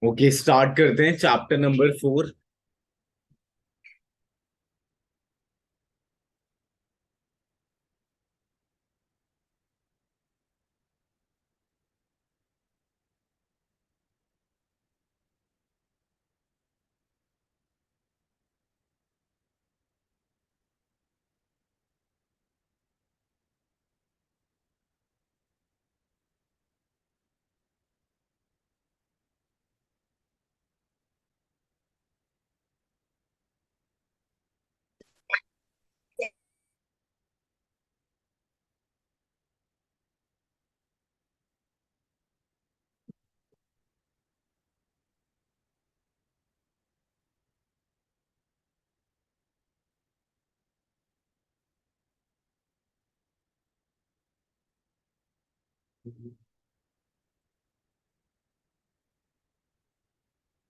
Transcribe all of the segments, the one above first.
Okay, start करते हैं chapter number 4।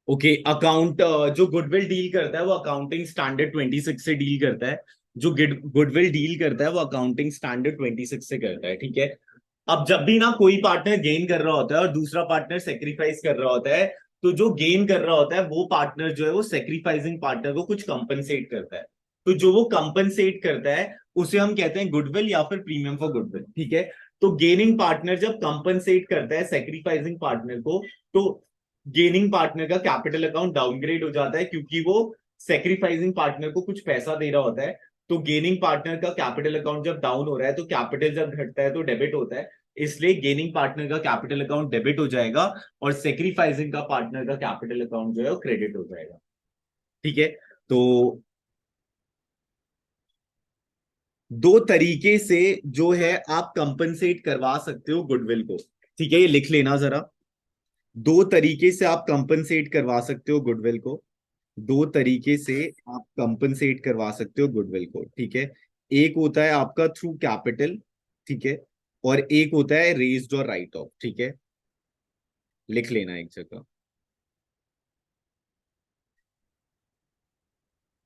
Okay, account जो गुडविल डील करता है वो अकाउंटिंग स्टैंडर्ड 26 से डील करता है। जो गुडविल डील करता है वो अकाउंटिंग स्टैंडर्ड 26 से करता है। ठीक है। अब जब भी ना कोई पार्टनर गेन कर रहा होता है और दूसरा पार्टनर सेक्रीफाइस कर रहा होता है, तो जो गेन कर रहा होता है वो पार्टनर जो है वो सेक्रीफाइसिंग पार्टनर को कुछ कंपनसेट करता है। तो जो वो कंपनसेट करता है उसे हम कहते हैं गुडविल या फिर प्रीमियम फॉर गुडविल। ठीक है। तो गेनिंग पार्टनर जब कंपनसेट करता है सेक्रीफाइसिंग पार्टनर को, तो गेनिंग पार्टनर का कैपिटल अकाउंट डाउनग्रेड हो जाता है, क्योंकि वो सेक्रीफाइसिंग पार्टनर को कुछ पैसा दे रहा होता है। तो गेनिंग पार्टनर का कैपिटल अकाउंट जब डाउन हो रहा है तो कैपिटल जब घटता है तो डेबिट होता है। इसलिए गेनिंग पार्टनर का कैपिटल अकाउंट डेबिट हो जाएगा और सेक्रीफाइसिंग का पार्टनर का कैपिटल अकाउंट जो है वो क्रेडिट हो जाएगा। ठीक है। तो दो तरीके से जो है आप कंपनसेट करवा सकते हो गुडविल को। ठीक है, ये लिख लेना जरा। दो तरीके से आप कंपनसेट करवा सकते हो गुडविल को। दो तरीके से आप कंपनसेट करवा सकते हो गुडविल को। ठीक है। एक होता है आपका थ्रू कैपिटल। ठीक है। और एक होता है रेज्ड और राइट ऑफ। ठीक है, लिख लेना एक जगह।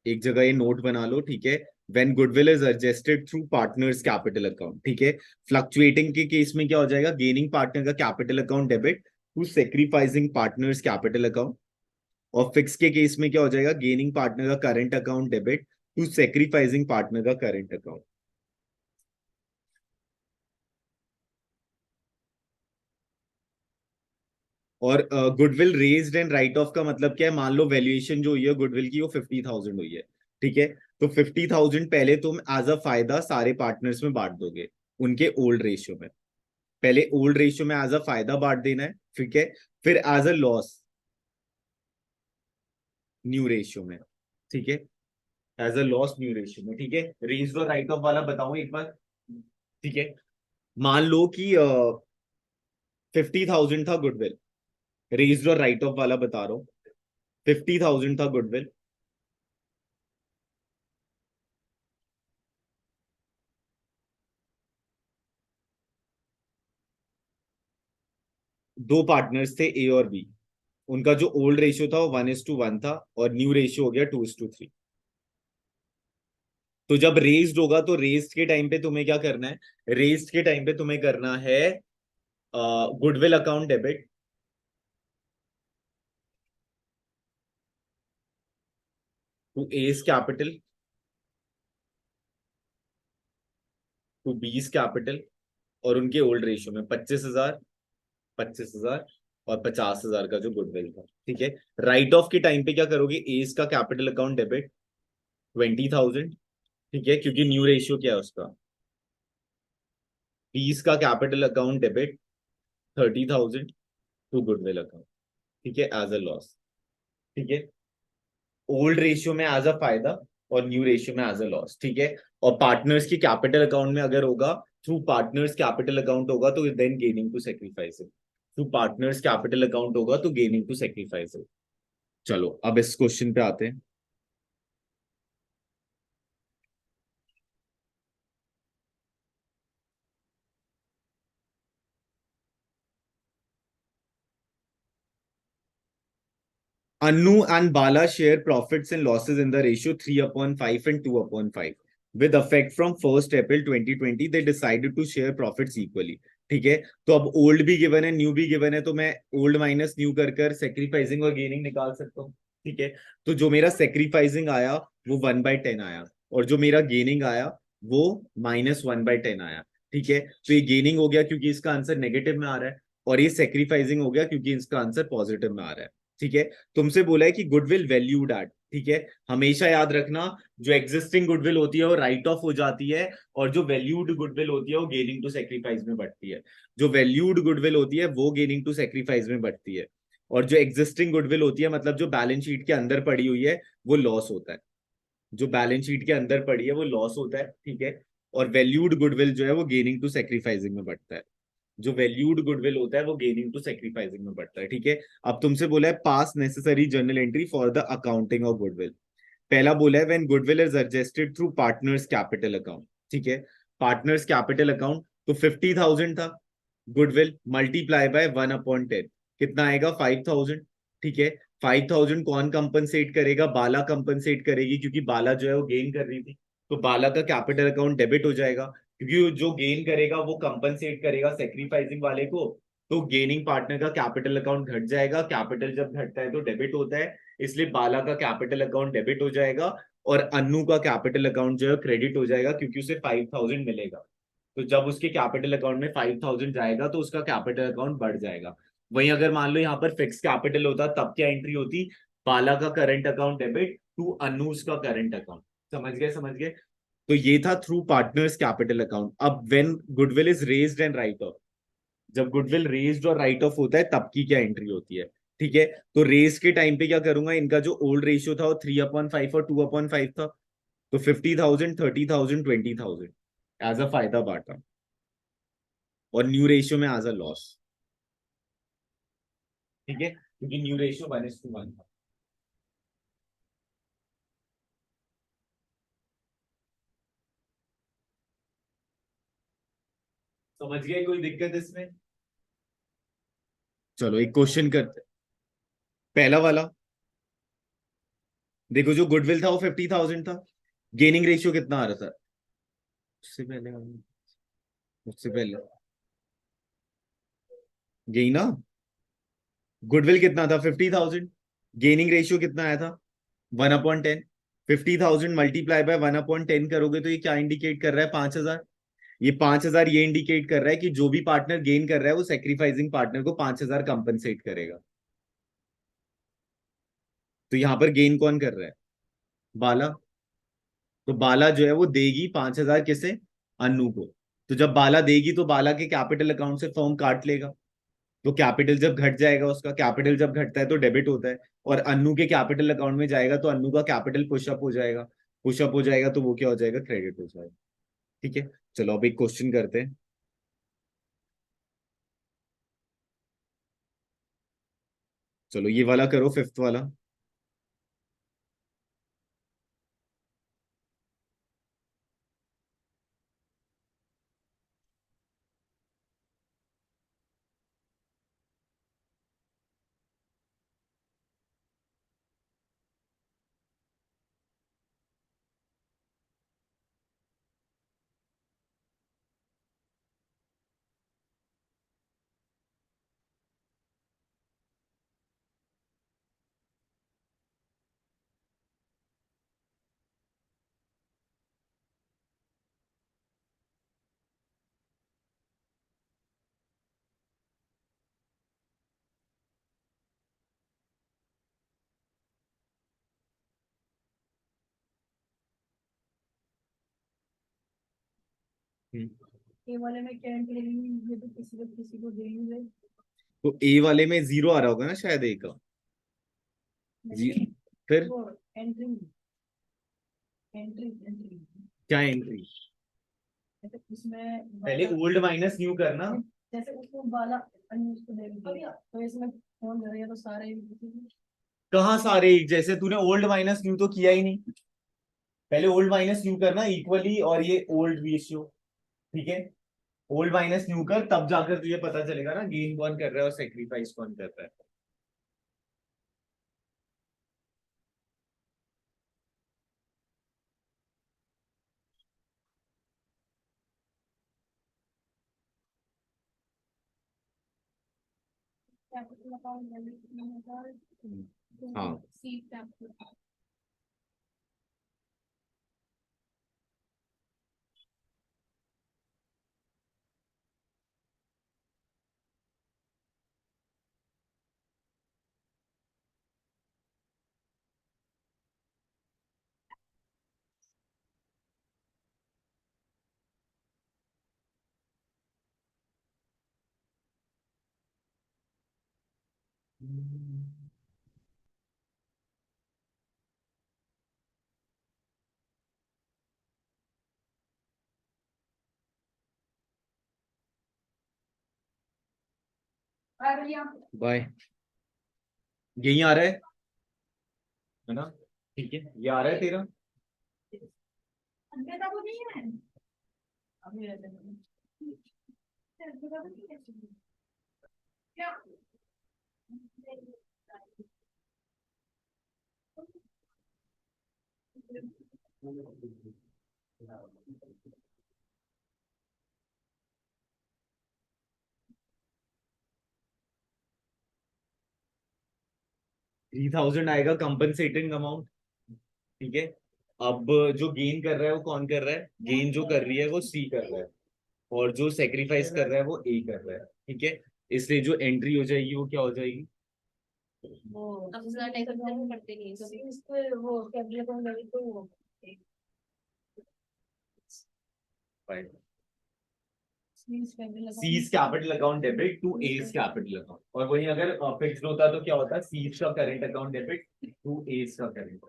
एक जगह ये नोट बना लो। ठीक है। When goodwill is adjusted through partners capital account. ठीक है। फ्लक्चुएटिंग के केस में क्या हो जाएगा, गेनिंग पार्टनर का capital account debit to sacrificing partners capital account. और फिक्स के केस में क्या हो जाएगा, गेनिंग पार्टनर का current account debit to sacrificing partner का करंट अकाउंट। और goodwill raised and write off का मतलब क्या है, मान लो वैल्यूएशन जो हुई है गुडविल की वो 50,000 हुई है। ठीक है। तो 50,000 पहले तुम एज अ फायदा सारे पार्टनर्स में बांट दोगे, उनके ओल्ड रेशियो में। पहले ओल्ड रेशियो में एज अ फायदा बांट देना है। ठीक है। फिर as a loss new ratio में। ठीक है। As a loss new ratio में। ठीक है। रेज्ड और राइट ऑफ वाला बताऊं एक बार। ठीक है। मान लो कि 50,000 था गुडविल। रेज्ड और राइट ऑफ वाला बता रहा हूँ। 50,000 था गुडविल। दो पार्टनर्स थे ए और बी। उनका जो ओल्ड रेशियो था वो 1:1 था और न्यू रेशियो हो गया 2:3। तो जब रेज्ड होगा तो रेज्ड के टाइम पे तुम्हें क्या करना है, रेज्ड के टाइम पे तुम्हें करना है goodwill account debit to A's capital to B's capital और उनके ओल्ड रेशियो में 25,000, 25,000 और 50,000 का जो गुडविल था। ठीक है। राइट ऑफ के टाइम पे क्या करोगे, एस का कैपिटल अकाउंट डेबिट 20,000। ठीक है, क्योंकि न्यू रेशियो क्या है उसका। बीस का capital account debit 30,000 to goodwill account. ठीक है, एज अ लॉस। ठीक है। ओल्ड रेशियो में एज अ फायदा और न्यू रेशियो में एज अ लॉस। ठीक है। और पार्टनर्स की कैपिटल अकाउंट में अगर होगा, थ्रू पार्टनर्स कैपिटल अकाउंट होगा तो then gaining to sacrifice it. Through partners capital account होगा तो गेनिंग टू सेक्रीफाइस इट। चलो अब इस क्वेश्चन पे आते हैं। Anu and Bala share profits and losses in the ratio 3/5 and 2/5. With effect from 1st April 2020, they decided to share profits equally. ठीक है। तो अब ओल्ड भी गिवन है, न्यू भी गिवन है, तो मैं ओल्ड माइनस न्यू कर कर सेक्रीफाइसिंग और गेनिंग निकाल सकता हूँ। ठीक है। तो जो मेरा सेक्रीफाइसिंग आया वो 1/10 आया, और जो मेरा गेनिंग आया वो -1/10 आया। ठीक है। तो ये गेनिंग हो गया क्योंकि इसका आंसर नेगेटिव में आ रहा है, और ये सेक्रीफाइसिंग हो गया क्योंकि इसका आंसर पॉजिटिव में आ रहा है। ठीक है। तुमसे बोला है कि गुडविल वैल्यूड एट, ठीक है। हमेशा याद रखना, जो एग्जिस्टिंग गुडविल होती है वो राइट ऑफ हो जाती है, और जो वैल्यूड गुडविल होती है वो गेनिंग टू सेक्रीफाइस में बढ़ती है। जो वैल्यूड गुडविल होती है वो गेनिंग टू सेक्रीफाइस में बढ़ती है, और जो एग्जिस्टिंग गुडविल होती है, मतलब जो बैलेंस शीट के अंदर पड़ी हुई है, वो लॉस होता है। जो बैलेंस शीट के अंदर पड़ी है वो लॉस होता है। ठीक है। और वैल्यूड गुडविल जो है वो गेनिंग टू सेक्रीफाइसिंग में बढ़ता है। जो वैल्यूड गुडविल होता है वो गेनिंग टू सेक्रीफाइसिंग में बढ़ता है। ठीक है। अब तुमसे बोला है पास necessary journal entry for the accounting of goodwill. पहला बोला है when goodwill is adjusted through partners capital account. ठीक है। पार्टनर्स कैपिटल अकाउंट, तो 50,000 था गुडविल, मल्टीप्लाई बाय 1/10, कितना आएगा? 5,000। ठीक है। 5,000 कौन कंपनसेट करेगा? बाला कंपनसेट करेगी, क्योंकि बाला जो है वो गेन कर रही थी, तो बाला का कैपिटल अकाउंट डेबिट हो जाएगा, क्योंकि जो गेन करेगा वो कंपनसेट करेगा सेक्रीफाइसिंग वाले को। तो गेनिंग पार्टनर का कैपिटल अकाउंट घट जाएगा, कैपिटल जब घटता है तो डेबिट होता है, इसलिए बाला का कैपिटल अकाउंट डेबिट हो जाएगा, और अन्नू का कैपिटल अकाउंट जो है क्रेडिट हो जाएगा, क्योंकि उसे 5,000 मिलेगा। तो जब उसके कैपिटल अकाउंट में 5,000 जाएगा तो उसका कैपिटल अकाउंट बढ़ जाएगा। वहीं अगर मान लो यहाँ पर फिक्स कैपिटल होता तब क्या एंट्री होती? बाला का current account debit to Anuj का करंट अकाउंट। समझ गए? समझ गए? तो ये था थ्रू पार्टनर्स कैपिटल अकाउंट। अब when goodwill is raised and write of, जब गुडविल रेज्ड और राइट ऑफ होता है तब की क्या एंट्री होती है? ठीक है। तो रेज के टाइम पे क्या करूंगा, इनका जो ओल्ड रेशियो था वो 3/5 और 2/5 था, तो 50,000, 30,000, 20,000 एज अ फायदा बांटा, और न्यू रेशियो में एज अ लॉस। ठीक है, क्योंकि न्यू रेशियो 1:1 था। समझ गए? कोई दिक्कत इसमें? चलो एक क्वेश्चन करते हैं। पहला वाला देखो, जो गुडविल था वो 50,000 था, गेनिंग रेशियो कितना आ रहा था? उससे पहले, उससे पहले यही ना, गुडविल कितना था? 50,000। गेनिंग रेशियो कितना आया था? 1/10। 50,000 मल्टीप्लाई बाय 1/10 करोगे तो ये क्या इंडिकेट कर रहा है? 5,000। ये 5,000 ये इंडिकेट कर रहा है कि जो भी पार्टनर गेन कर रहा है वो सेक्रीफाइसिंग पार्टनर को 5,000 कंपनसेट करेगा। तो यहां पर गेन कौन कर रहा है? बाला। तो बाला जो है वो देगी 5,000 किसे? अनु को। तो जब बाला देगी तो बाला के कैपिटल अकाउंट से फर्म काट लेगा, तो कैपिटल जब घट जाएगा, उसका कैपिटल जब घटता है तो डेबिट होता है, और अन्नू के कैपिटल अकाउंट में जाएगा तो अन्नू का कैपिटल पुशअप हो जाएगा। पुशअप हो जाएगा तो वो क्या हो जाएगा? क्रेडिट हो जाएगा। ठीक है। चलो अब एक क्वेश्चन करते हैं। चलो ये वाला करो, फिफ्थ वाला। ए वाले में क्या एंट्री लगेगी? ये तो किसी को देंगे। तो ए वाले में जीरो आ रहा होगा ना शायद, ए का जी। नहीं, फिर वो एंट्री एंट्री एंट्री क्या एंट्री? जैसे इसमें पहले वाला, ओल्ड माइनस न्यू करना। जैसे उसको वाला अन्य उसको दे दिया तो इसमें कौन करेगा? तो सारे कहाँ सारे एक जैसे? तूने ओल्ड माइनस न्यू तो किया ही नहीं। पहले ओल्ड माइनस न्यू करना इक्वली, और ये ओल्ड रेशियो। ठीक है। ओल्ड माइनस न्यू कर, तब जाकर तुझे पता चलेगा ना गेन कौन कर रहा है और सेक्रीफाइस कौन कर रहा है। कैपिटल अकाउंट डेबिट 3000 हाँ सी कैपिटल बाय। यही आ रहा है ना? ठीक है, ये आ रहा है तेरा। अंकिता को नहीं है अभी रहते हैं अंकिता को नहीं है क्या 3000 आएगा कंपनसेटिंग अमाउंट। ठीक है, अब जो गेन कर रहा है वो कौन कर रहा है? गेन जो कर रही है वो सी कर रहा है, और जो सेक्रीफाइस कर रहा है वो ए कर रहा है। ठीक है, इसलिए जो एंट्री हो जाएगी वो क्या हो जाएगी? वो अब ज्यादा टाइम करते नहीं तो इसको वो कैपिटल अकाउंट डेबिट तो वो C's capital account debit to A's capital account, और वही अगर फिक्स्ड होता तो क्या होता? सीज का current account debit to A's का करंट।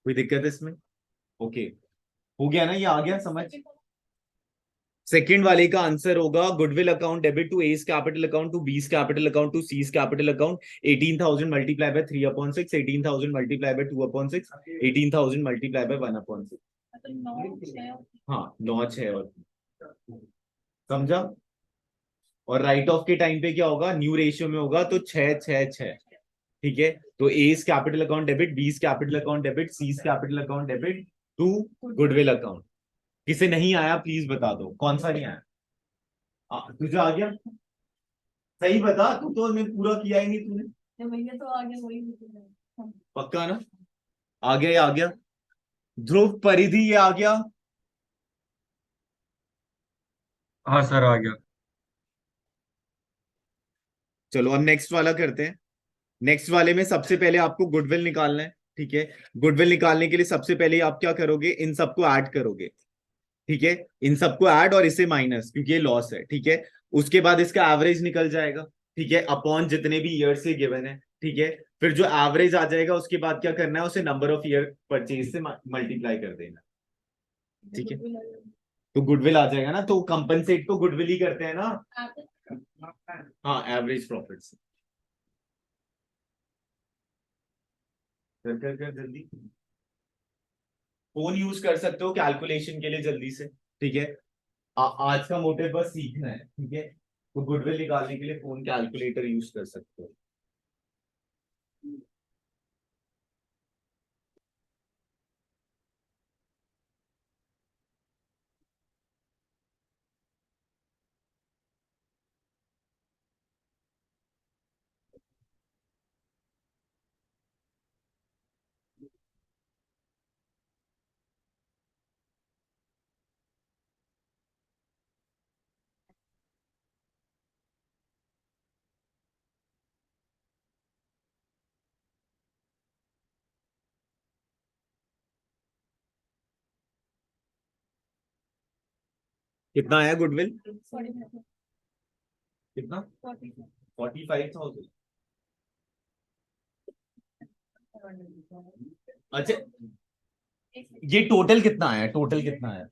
कोई दिक्कत है इसमें? ओके, हो गया ना? ये आ गया समझ? सेकंड वाले का आंसर होगा goodwill account debit to A's capital account to B's capital account to C's capital account 18,000 multiply by 3/6, 18,000 multiply by 2/6, 18,000 multiply by 1/6। हाँ 9 6 और समझा? और राइट ऑफ के टाइम पे क्या होगा? न्यू रेशियो में होगा तो 6 6 6। ठीक है, तो A's capital account debit, B's capital account debit, C's capital account debit to goodwill account. किसे नहीं आया प्लीज बता दो, कौन सा नहीं आया? तुझे आ गया? सही बता, तू तो मैं पूरा किया ही नहीं तूने। भैया तो आगे वही पक्का ना? आ गया, ये आ गया। ध्रुव परिधि, ये आ गया। हाँ सर आ गया। चलो अब नेक्स्ट वाला करते हैं। नेक्स्ट वाले में सबसे पहले आपको गुडविल निकालना है। ठीक है, गुडविल निकालने के लिए सबसे पहले आप क्या करोगे? इन सबको ऐड करोगे। ठीक है, इन सबको ऐड और इसे माइनस, क्योंकि ये लॉस है। ठीक है, उसके बाद इसका एवरेज निकल जाएगा। ठीक है, अपॉन जितने भी ईयर से गिवन है। ठीक है, फिर जो एवरेज आ जाएगा उसके बाद क्या करना है? उसे नंबर ऑफ ईयर परचेज से मल्टीप्लाई कर देना। ठीक है, तो गुडविल आ जाएगा ना, तो कंपनसेट तो गुडविल ही करते हैं ना। हाँ, एवरेज प्रॉफिट से। कर जल्दी। फोन यूज कर सकते हो कैलकुलेशन के लिए जल्दी से। ठीक है, आज का मोटिव बस सीखना है। ठीक है, तो गुडविल निकालने के लिए फोन कैलकुलेटर यूज कर सकते हो। कितना आया गुडविल? कितना? 45,000। अच्छा, ये टोटल कितना आया? टोटल कितना आया?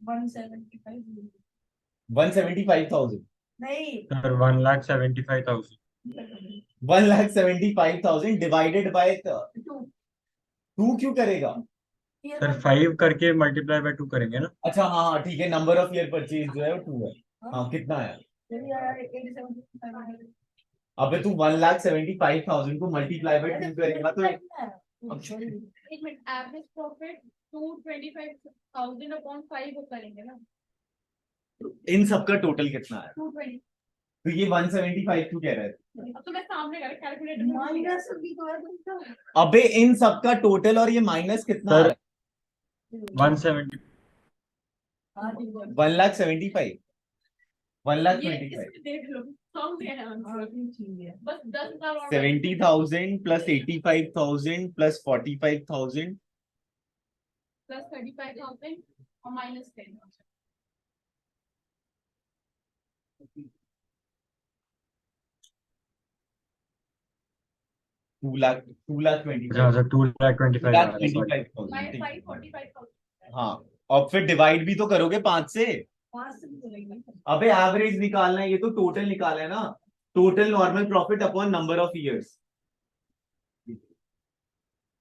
175 175,000। नहीं sir 1,75,000। 1,75,000 divided by two two क्यों करेगा? सर 5 करके मल्टीप्लाई बाय 2 करेंगे ना। अच्छा हाँ हाँ ठीक है, नंबर ऑफ ईयर परचेज जो है वो 2 है। हाँ, कितना आया? अबे तू 1,75,000 को मल्टीप्लाई बाय 2 करेगा तो एक मिनट एवरेज प्रॉफिट 225,000 अपॉन 5 वो करेंगे ना इन सबका टोटल कितना है? 220। तो ये 175 क्यों कह रहा है? अब तो मैं सामने कर कैलकुलेटर माइनस भी तो है तुमका। अबे इन सबका टोटल और ये माइनस कितना आ सर रहा 170 हाँ ठीक है। है? 1,75,000, ये 1,25,500। इसमें देख लो कम है आंसर ठीक है बस 10,000 और 70,000 प्लस 85,000 प्लस 45,000 प्लस 35,000 और माइनस 10,000। 2,25,000 अच्छा सर 2,25,500 आ रहा है सॉरी। 2,25,000 ठीक है। 45,000। हाँ, और फिर डिवाइड भी तो करोगे 5 से। 5 से भी करेंगे। अबे एवरेज निकालना है, ये तो टोटल निकाला है ना। Total normal profit upon number of years.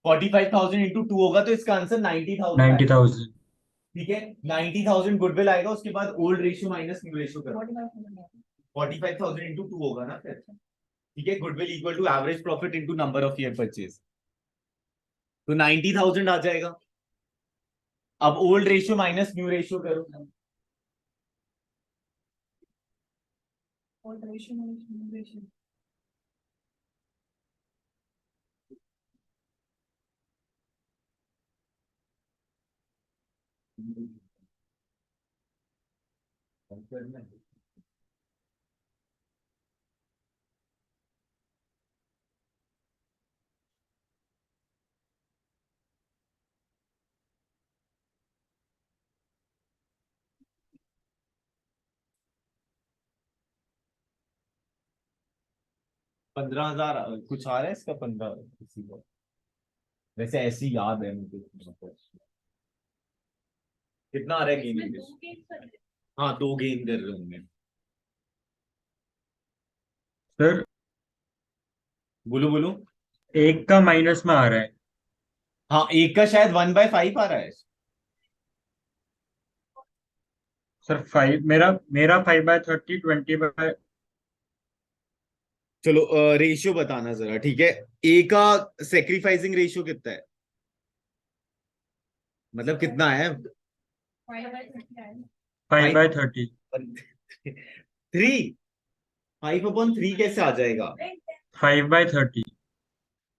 45,000 into 2 होगा तो इसका आंसर 90,000 आएगा। 90,000 ठीक है, 90,000 गुडविल आएगा, उसके बाद old ratio minus new ratio करो। 45,000 इंटू 2 होगा ना फिर। ठीक है, goodwill equal to average profit into number of year purchase, तो 90,000 आ जाएगा। अब old ratio minus new ratio करो। ऑल्टरेशन 15,000 कुछ आ रहा है इसका, 15 किसी को वैसे ऐसी याद है मुझे। कितना आ रहा है गेन इसमें इंग्लिश? 2 केस कर रहे हाँ, 2 गेन कर रहे होंगे। सर बोलो बोलो। एक का माइनस में आ रहा है। हाँ, एक का शायद 1/5 आ रहा है। सर 5 मेरा मेरा 5/30 20/। चलो रेशियो बताना जरा, ठीक है। ए का सेक्रीफाइसिंग रेशियो कितना है, मतलब कितना है? 5/30 5/30 3। 5/3 कैसे आ जाएगा? 5/30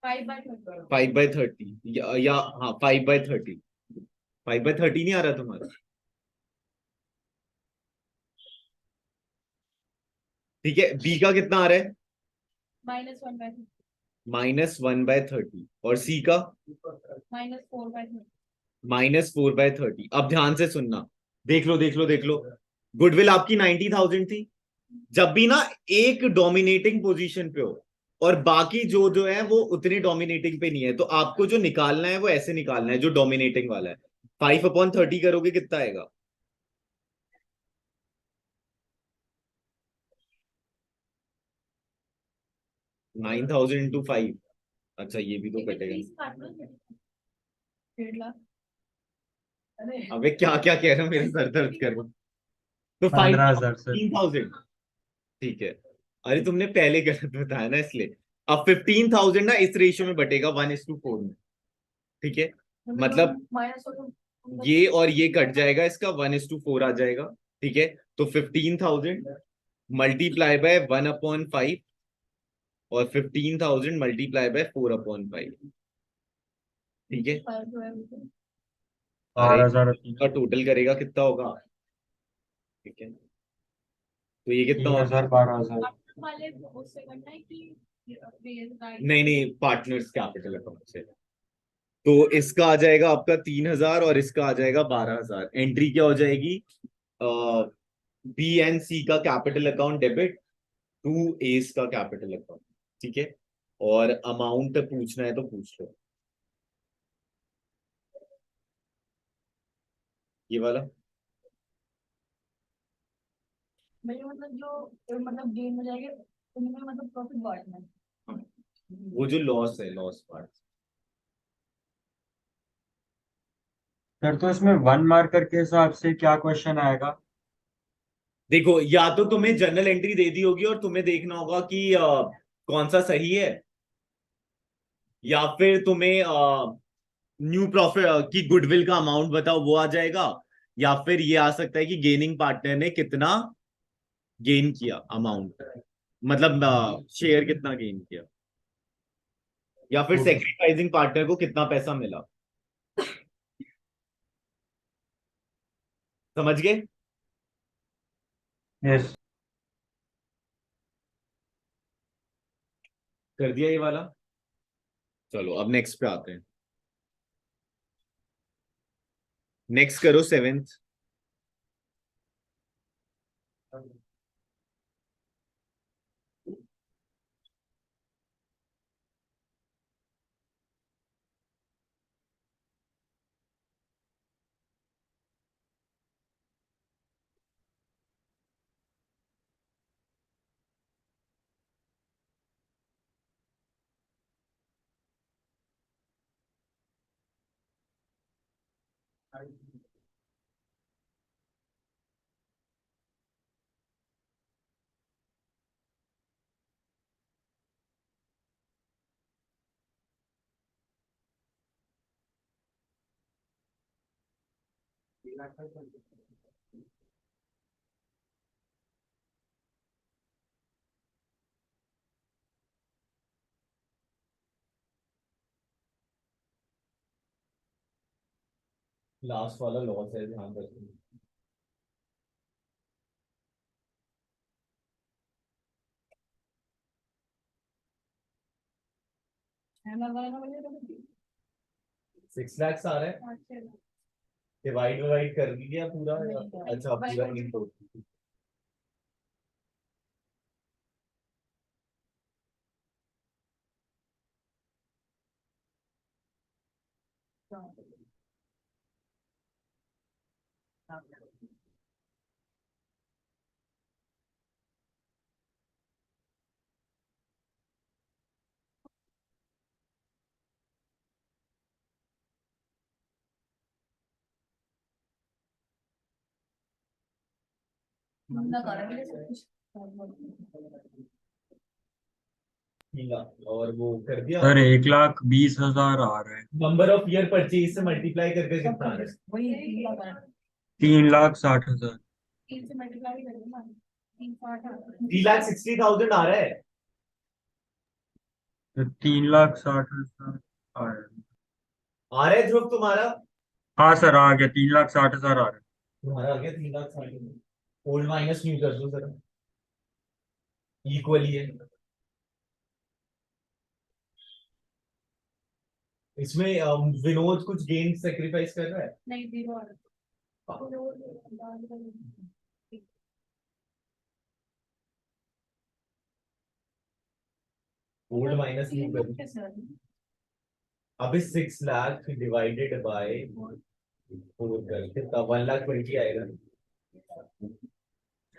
5/30 5/30 या हाँ 5/30। 5/30 नहीं आ रहा तुम्हारा? ठीक है, बी का कितना आ रहा है? -1/30 -1/30, और सी का -4/30 -4/30। अब ध्यान से सुनना, देख लो देख लो देख लो। गुडविल आपकी 90,000 थी। जब भी ना एक डोमिनेटिंग पोजीशन पे हो और बाकी जो जो है वो उतने डोमिनेटिंग पे नहीं है, तो आपको जो निकालना है वो ऐसे निकालना है, जो डोमिनेटिंग वाला है। 5/30 करोगे कितना आएगा? 9,000 इंटू 5। अच्छा, ये भी तो कटेगा। 30 काट लो 1.5 लाख। अरे अबे क्या क्या कह रहे हो, मेरा सर दर्द कर रहा हूं। तो 15,000 सर। 15,000। ठीक है। अरे तुमने पहले गलत बताया ना, इसलिए। अब 15,000 ना इस रेशियो में बटेगा 1:4 में। ठीक है, मतलब माइनस हो ये और ये कट जाएगा, इसका 1:4 आ जाएगा। ठीक है, तो 15,000 मल्टीप्लाई बाय 1/5 और 15,000 मल्टीप्लाई बाय 4/5। ठीक है, अरे 12,000 का टोटल करेगा कितना होगा? ठीक है, तो ये कितना होगा? 3,000 12,000। वाले उससे करना है कि नहीं नहीं, पार्टनर्स कैपिटल अकाउंट से। तो इसका आ जाएगा आपका 3,000 और इसका आ जाएगा 12,000। एंट्री क्या हो जाएगी? बी एंड सी का capital account debit to A's का कैपिटल अकाउंट। ठीक है, और अमाउंट पूछना है तो पूछ लो, ये वाला। मेरे मतलब जो मतलब गेन हो जाएगा उनमें मतलब प्रॉफिट बांटना है। हाँ, वो जो लॉस है, लॉस पार्ट। सर तो इसमें 1 मार्कर के हिसाब से क्या क्वेश्चन आएगा? देखो, या तो तुम्हें जर्नल एंट्री दे दी होगी और तुम्हें देखना होगा कि कौन सा सही है, या फिर तुम्हें न्यू प्रॉफिट की गुडविल का अमाउंट बताओ, वो आ जाएगा। या फिर ये आ सकता है कि गेनिंग पार्टनर ने कितना गेन किया अमाउंट, मतलब शेयर कितना गेन किया, या फिर ओके। सेक्रीफाइसिंग पार्टनर को कितना पैसा मिला। समझ गए? यस। कर दिया ये वाला। चलो अब नेक्स्ट पे आते हैं। नेक्स्ट करो 7th। लास्ट वाला लॉस है, ध्यान रखना। है ना, वाला वाला वाला। 6 लाख आ रहा है। अच्छा। डिवाइड डिवाइड कर दिया पूरा नहीं, अच्छा by पूरा 42। नहीं। ना करा मैंने सब कुछ। ठीक है, और वो कर दिया। सर 1,20,000 आ रहा है। नंबर ऑफ ईयर परचेज से मल्टीप्लाई करके सब कितना आ रहा कुछ है? वही 3 लाख। 3,60,000। 3 से मल्टीप्लाई कर देना। 3 60 3,60,000 आ रहा है। तो 3,60,000 आ रहा है। आ रहा है ध्रुव तुम्हारा? हाँ सर आ गया, 3,60,000 आ रहा है। तुम्हारा आ गया 3,60,000। ओल्ड माइनस न्यू कर दो जरा, इक्वली है। इसमें विनोद कुछ गेन सेक्रीफाइस कर रहा है। नहीं 0 आ ओल्ड माइनस न्यू कर दो। रहा। अभी 6 लाख डिवाइडेड बाय 4 कर कितना, 1,20,000 आएगा।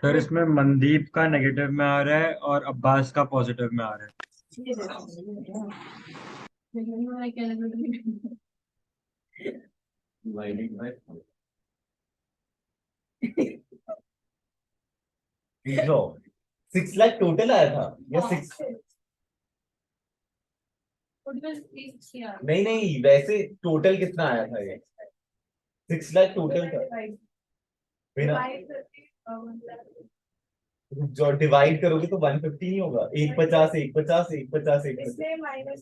सर इसमें मनदीप का नेगेटिव में आ रहा है और अब्बास का पॉजिटिव में आ रहा डिवाइडेड बाय 6 लाख टोटल आया था या 6? नहीं नहीं, वैसे टोटल कितना आया था ये? 6 लाख टोटल था बिना, जो डिवाइड करोगे तो 150 नहीं होगा? 150 150 150 150।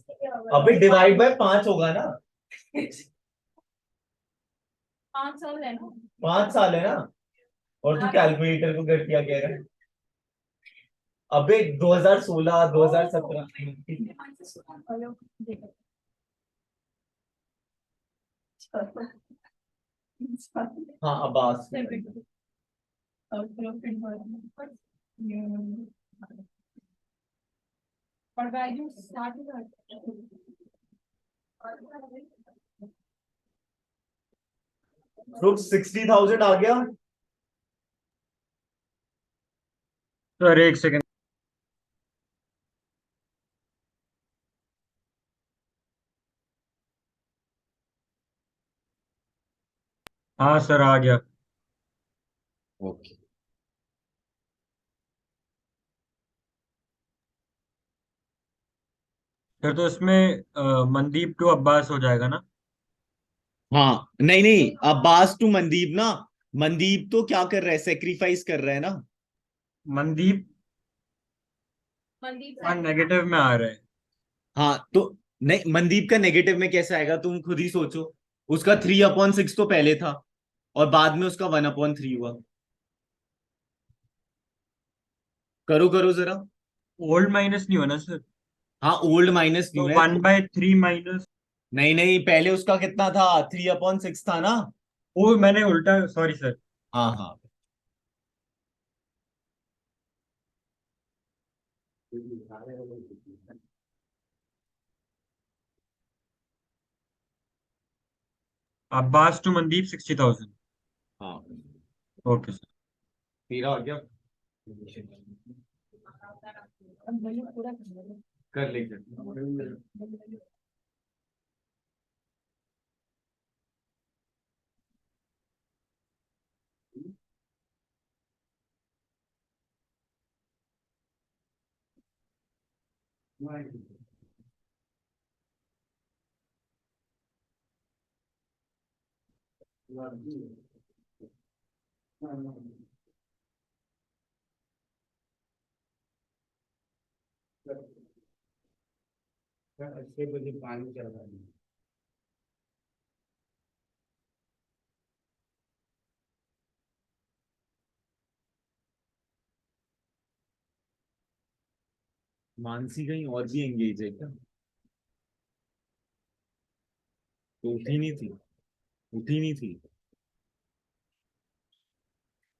अभी डिवाइड बाय 5 होगा ना। 5 साल है ना। 5 साल है ना। और तू कैलकुलेटर को कर क्या कह रहा है? अबे 2016 2017। हाँ अब्बास। और वैल्यू 60,000। ग्रुप 60,000 आ गया। है। सर एक सेकंड। हाँ सर आ गया। ओके। सर तो इसमें मनदीप टू अब्बास हो जाएगा ना? हाँ नहीं नहीं, अब्बास टू मनदीप ना, मनदीप तो क्या कर रहा है, सेक्रीफाइस कर रहा है ना। मनदीप मनदीप हाँ नेगेटिव में आ रहा है। हाँ तो नहीं, मनदीप का नेगेटिव में कैसे आएगा, तुम खुद ही सोचो। उसका 3/6 तो पहले था, और बाद में उसका 1/3 हुआ। करो करो जरा। ओल्ड माइनस नहीं होना सर। हाँ, ओल्ड माइनस तो न्यू है वन तो। By three minus. नहीं नहीं, पहले उसका कितना था, 3/6 था ना। वो मैंने उल्टा, सॉरी सर। हाँ हाँ। अब्बास टू मनदीप 60,000। हाँ, ओके सर। तेरा हो गया। अब मैंने पूरा कर लिया। कर लेंगे। अच्छे बजे पानी चल रहा है। मानसी कहीं और भी एंगेज है क्या, तो उठी नहीं थी, उठी नहीं थी।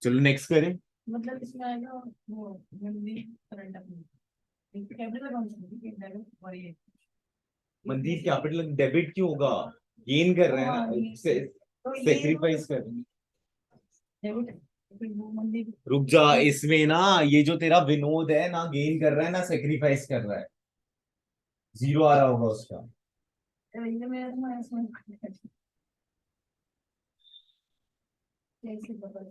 चलो नेक्स्ट करें। मतलब इसमें आएगा वो Mandeep current account capital account और ये मनदीप कैपिटल डेबिट क्यों होगा, गेन कर रहे हैं हाँ, ना, ये- तो ये सेक्रीफाइस कर रहे हैं। डेबिट है, फिर वो मनदीप रुक जा, इसमें ना ये जो तेरा विनोद है ना, गेन कर रहा है ना सेक्रीफाइस कर रहा है, जीरो आ रहा होगा उसका। ये मेरा तो मैं इसमें कैसे पता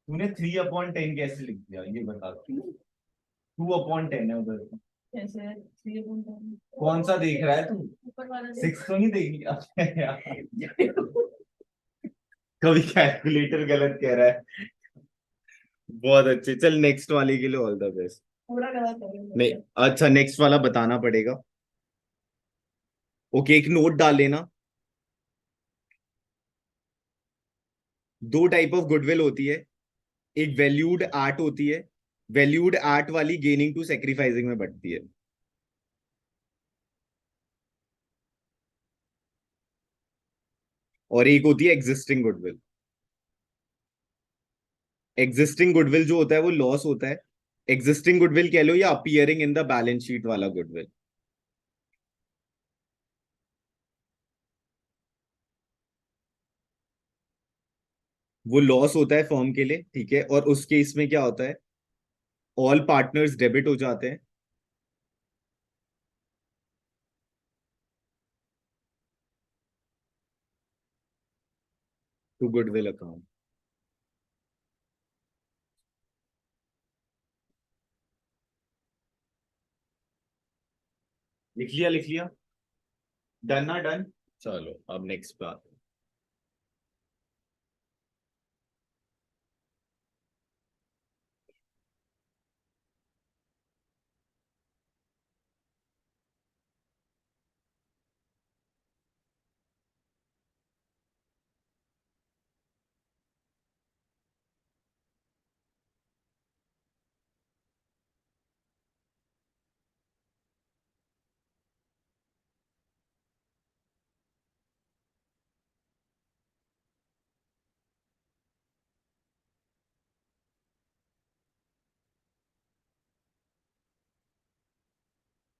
तूने 3/10 कैसे लिख दिया ये बता, 2/10 है उधर। कैसे ये बोलता हूँ कौन सा देख रहा है तू, ऊपर वाला 6 तो नहीं देख लिया यार। कभी कैलकुलेटर गलत कह रहा है। बहुत अच्छे, चल नेक्स्ट वाले के लिए ऑल द बेस्ट। पूरा गलत नहीं, है अच्छा नेक्स्ट वाला बताना पड़ेगा। ओके, एक नोट डाल लेना। दो टाइप ऑफ गुडविल होती है, एक वैल्यूड आर्ट होती है। वैल्यूड आर्ट वाली गेनिंग टू सेक्रीफाइसिंग में बढ़ती है। और एक होती है एग्जिस्टिंग गुडविल। एग्जिस्टिंग गुडविल जो होता है वो लॉस होता है। एग्जिस्टिंग गुडविल कह लो या appearing in the balance sheet वाला गुडविल। वो लॉस होता है फर्म के लिए, ठीक है, और उस केस में क्या होता है, ऑल पार्टनर्स डेबिट हो जाते हैं टू गुडविल अकाउंट। लिख लिया लिख लिया, डन ना डन। चलो अब नेक्स्ट बात।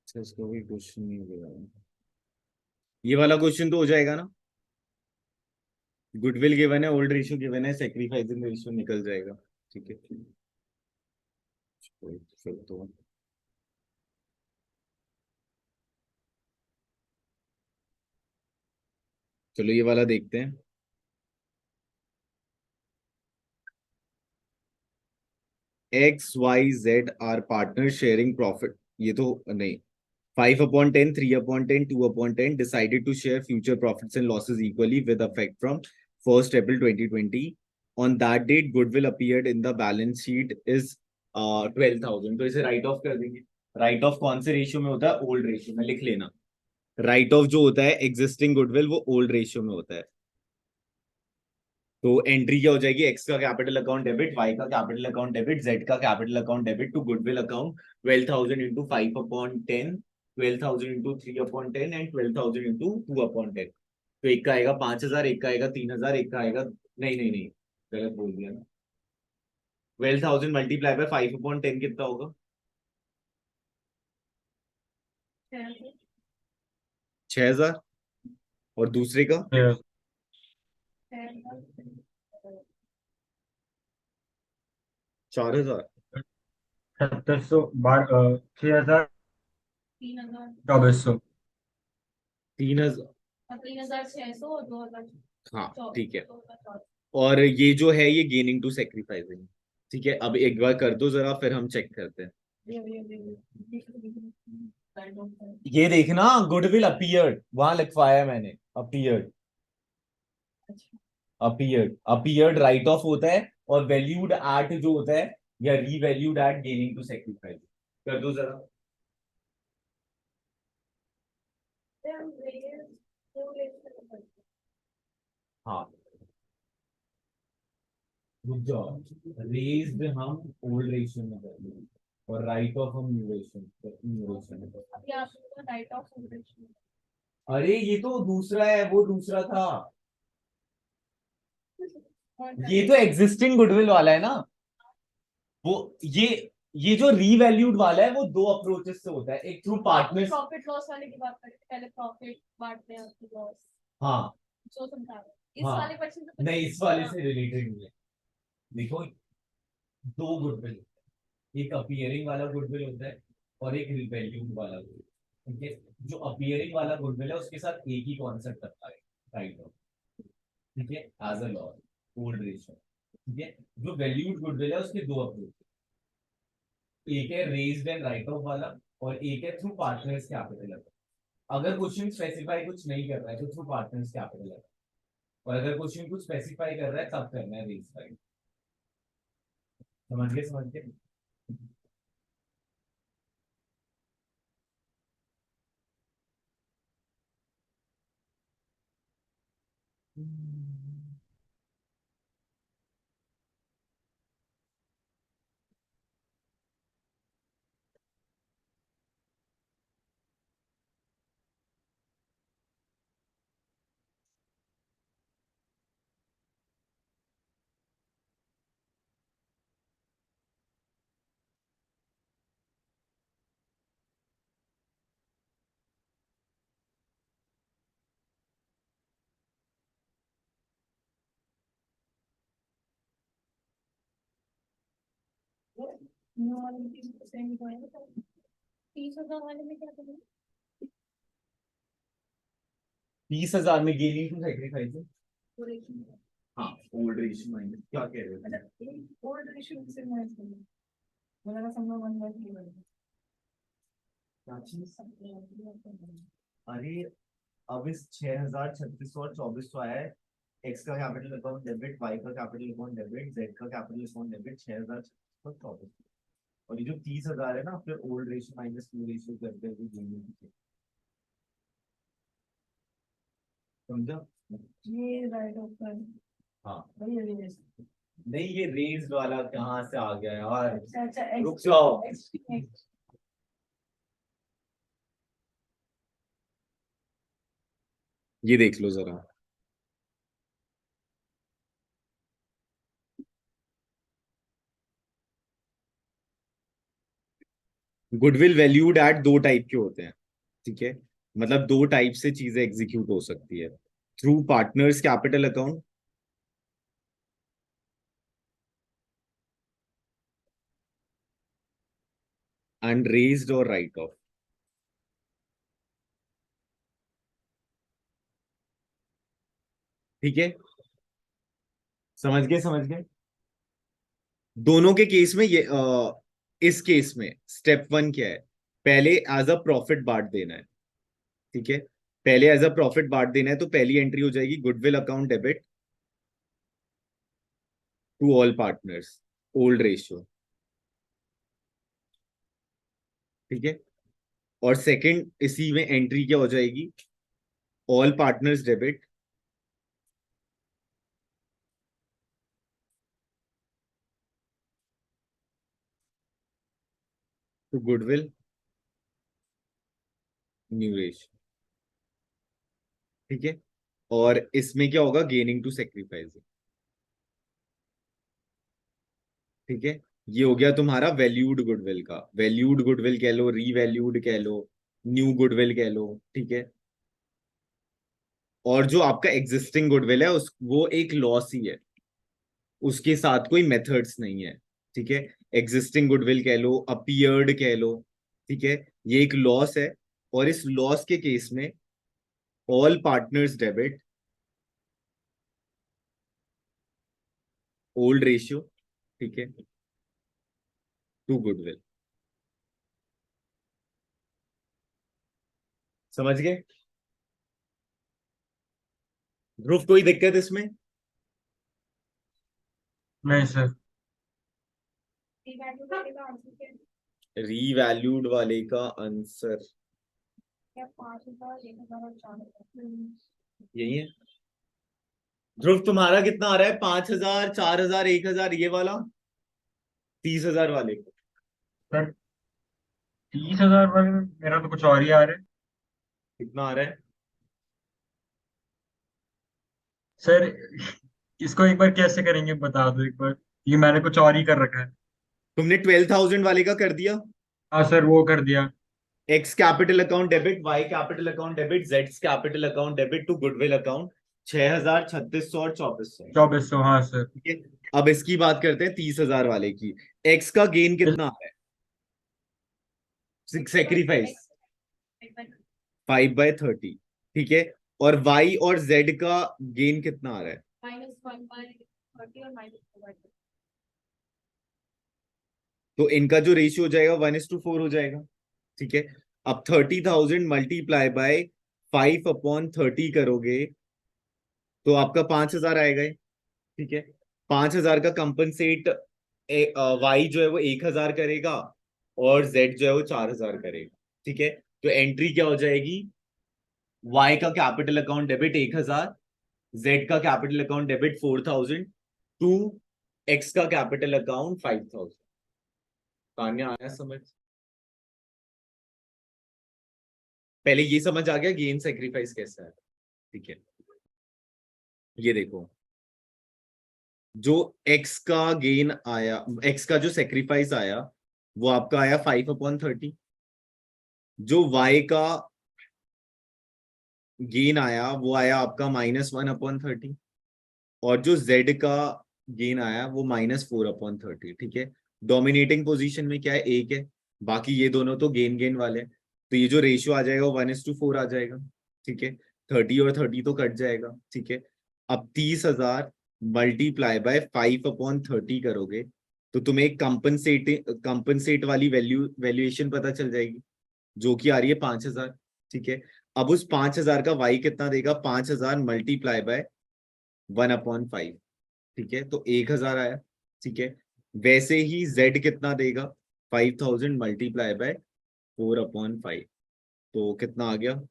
अच्छा, इसका कोई क्वेश्चन नहीं होगा, ये वाला क्वेश्चन तो हो जाएगा ना। गुडविल गिवन है, ओल्ड रेशियो गिवन है, सेक्रीफाइसिंग रेशियो निकल जाएगा। ठीक है, फिर तो चलो ये वाला देखते हैं। XYZ are partner sharing profit, ये तो नहीं, 5/10, 3/10, 2/10 decided to share future profits and losses equally with effect from 1st April 2020. On that date, goodwill appeared in the balance sheet is 12,000. तो इसे राइट ऑफ कर देंगे. राइट ऑफ कौन से ratio में होता है? ओल्ड रेशियो में. लिख लेना. राइट ऑफ जो होता है एग्जिस्टिंग गुडविल वो ओल्ड रेशियो में होता है. तो एंट्री क्या हो जाएगी? एक्स का कैपिटल अकाउंट डेबिट, वाई का कैपिटल अकाउंट डेबिट, जेड का capital account debit to goodwill account 12,000 into 5/10, 12,000 into 3/10 एंड 12,000 इंटू 2/10. तो एक का आएगा 5,000, एक का आएगा 3,000, एक का आएगा नहीं नहीं नहीं गलत बोल दिया ना. 12,000 मल्टीप्लाई बाय 5/10 कितना होगा? 6,000. और दूसरे का 4,000. 700 6,000 2400. 3,000. 3,600 और 2,000. हाँ ठीक है. और ये जो है ये गेनिंग टू सेक्रीफाइसिंग. ठीक है. अब एक बार कर दो जरा फिर हम चेक करते हैं. ये देखना गुडविल अपीयर्ड वहां लिखवाया है मैंने. अपीयर्ड. अपीयर्ड राइट ऑफ होता है और वैल्यूड एट जो होता है या revalued at gaining to sacrifice. कर दो जरा. हाँ गुड जॉब. रेज्ड हम ओल्ड रेशियो में कर देंगे और राइट ऑफ हम न्यू रेशियो में. Write off. अरे ये तो दूसरा है, वो दूसरा था. ये तो एग्जिस्टिंग गुडविल वाला है ना. वो ये जो रीवैल्यूड वाला है वो दो अप्रोचेस से होता है. एक थ्रू पार्टनर्स. प्रॉफिट लॉस वाले की बात करते हैं. पहले प्रॉफिट बांटते हैं उसकी लॉस. हाँ जो समझा रहे हैं. इस हाँ. वाले क्वेश्चन से नहीं इस वाले से रिलेटेड नहीं है. देखो दो गुडविल. एक अपीयरिंग वाला गुडविल होता है और एक रीवैल्यूड वाला गुडविल. ठीक है. जो अपीयरिंग वाला गुडविल है उसके साथ एक ही कॉन्सेप्ट आता है. Write off. ठीक है. As a loss old ratio. ठीक है. जो वैल्यूड गुडविल है उसके दो अप्रोच. एक है रेज्ड एंड राइट ऑफ वाला और एक है थ्रू पार्टनर्स कैपिटल. अगर क्वेश्चन स्पेसिफाई कुछ नहीं कर रहा है तो थ्रू पार्टनर्स कैपिटल. और अगर क्वेश्चन कुछ स्पेसिफाई कर रहा है तब करना है रेज राइट. समझ गए समझ गए. न्यू वाले में 30% होएगा. 30,000 वाले में क्या करेंगे? 30,000 में गेनिंग टू सेक्रीफाइस. पूरे हाँ ओल्ड रेशियो माइनस क्या कह रहे हो? मतलब ओल्ड रेशियो से माइनस करना. मेरा समझ में नहीं आ रहा. क्या चीज? अरे अब इस 6,000, 3,600 और 2,400 आया है. एक्स का कैपिटल अकाउंट डेबिट, वाई का कैपिटल अकाउंट डेबिट, जेड का कैपिटल अकाउंट डेबिट 6,000, 6,600, 2,400. और ये जो 30,000 है ना फिर old ratio minus new ratio करते हुए गेनिंग. समझा? ये राइट ऑफ का. हाँ. वही है. नहीं ये रेज्ड वाला कहाँ से आ गया यार? अच्छा अच्छा. रुक जाओ. ये देख लो जरा. गुडविल वैल्यूड एट दो टाइप के होते हैं. ठीक है. मतलब दो टाइप से चीजें एग्जीक्यूट हो सकती है. Through partners capital account and raised और राइट ऑफ. ठीक है. समझ गए समझ गए. दोनों के केस में ये इस केस में स्टेप 1 क्या है? पहले एज अ प्रॉफिट बांट देना है, ठीक है। पहले एज अ प्रॉफिट बांट देना है, तो पहली एंट्री हो जाएगी goodwill account debit to all partners, old ratio, ठीक है। और सेकंड इसी में एंट्री क्या हो जाएगी, all partners debit to goodwill new ratio, ठीक है। और इसमें क्या होगा, गेनिंग टू सेक्रीफाइस, ठीक है। ये हो गया तुम्हारा वैल्यूड गुडविल का, वैल्यूड गुडविल कह लो, रीवैल्यूड कह लो, न्यू गुडविल कह लो, ठीक है। और जो आपका एग्जिस्टिंग गुडविल है उस वो एक लॉस ही है, उसके साथ कोई मेथड्स नहीं है, ठीक है। एग्जिस्टिंग गुडविल कह लो, अपीयर्ड कह लो, ठीक है। ये एक लॉस है, और इस लॉस के केस में all partners debit old ratio, ठीक है, टू गुडविल। समझ गए ध्रुव, कोई दिक्कत इसमें? नहीं सर। वैल्यू का आंसर क्या है? रीवैल्यूड वाले का आंसर क्या 5,000, 1,000 और 4,000? यही है। ध्रुव तुम्हारा कितना आ रहा है, 5,000, 4,000, 1,000, ये वाला 30,000 वाले को? सर 30,000 वाले में मेरा तो कुछ और ही आ रहा है। कितना आ रहा है? सर इसको एक बार कैसे करेंगे बता दो एक बार, ये मैंने कुछ और ही कर रखा है। तुमने 12,000 वाले का कर दिया। हाँ सर वो कर दिया। X capital account debit, Y capital account debit, Z capital account debit to goodwill account, 6,000, 3,600 और 2,400, 2400 हाँ सर। ठीक है। अब इसकी बात करते हैं 30,000 वाले की। एक्स का गेन कितना आ रहा है, सेक्रीफाइस 5/30, ठीक है। और वाई और जेड का गेन कितना आ रहा है? -1/30 और -4/30। तो इनका जो रेशियो हो जाएगा 1:4 हो जाएगा, ठीक है। अब 30,000 मल्टीप्लाई बाय 5/30 करोगे तो आपका 5,000 आएगा ही, ठीक है। 5,000 का कंपनसेट वाई जो है वो 1,000 करेगा, और जेड जो है वो 4,000 करेगा, ठीक है। तो एंट्री क्या हो जाएगी, वाई का कैपिटल अकाउंट डेबिट 1,000, जेड का capital account debit 4,000 to X का कैपिटल अकाउंट 5,000। तान्या आया समझ? पहले ये समझ आ गया गेन सेक्रीफाइस कैसा है, ठीक है। ये देखो, जो एक्स का गेन आया, एक्स का जो सेक्रीफाइस आया वो आपका आया 5/30। जो वाई का गेन आया वो आया आपका -1/30। और जो जेड का गेन आया वो -4/30, ठीक है। डोमिनेटिंग पोजीशन में क्या है, एक है, बाकी ये दोनों तो गेन गेन वाले हैं। तो ये जो रेशियो आ जाएगा वो 1:4 आ जाएगा, ठीक है। 30 और 30 तो कट जाएगा, ठीक है। अब 30,000 मल्टीप्लाई बाय 5/30 करोगे तो तुम्हें एक कंपनसेट वाली वैल्यूएशन पता चल जाएगी, जो कि आ रही है 5,000, ठीक है। अब उस 5,000 का वाई कितना देगा, 5,000 मल्टीप्लाई बाय 1/5, ठीक है, तो 1,000 आया, ठीक है। वैसे ही z कितना देगा, 5,000 मल्टीप्लाई बाय 4/5, तो कितना आ गया?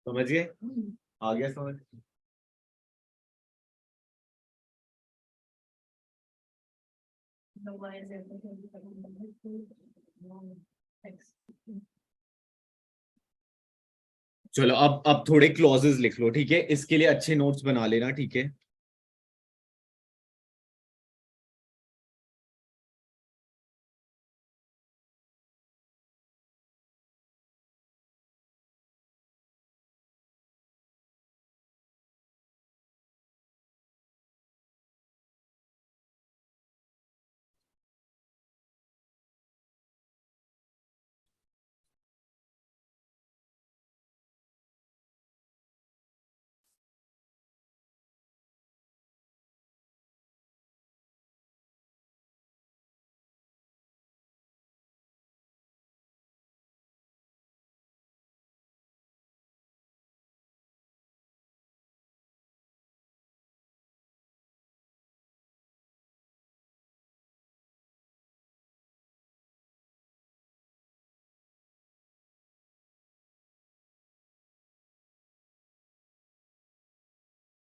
समझ गए? आ गया समझ? चलो अब थोड़े क्लॉजेस लिख लो, ठीक है। इसके लिए अच्छे नोट्स बना लेना, ठीक है।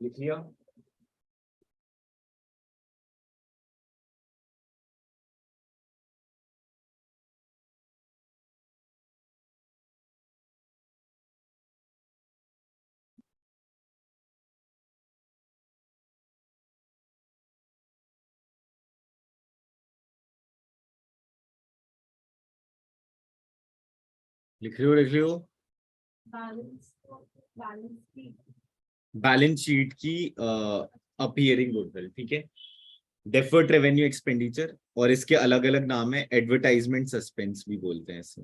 लिख लिया? लिख रहे हो? लिख रहे हो? बैलेंस बैलेंस की बैलेंस शीट की अपीयरिंग गुडविल, ठीक है। डेफर्ड रेवेन्यू एक्सपेंडिचर, और इसके अलग अलग नाम है, एडवर्टाइजमेंट सस्पेंस भी बोलते हैं इसे।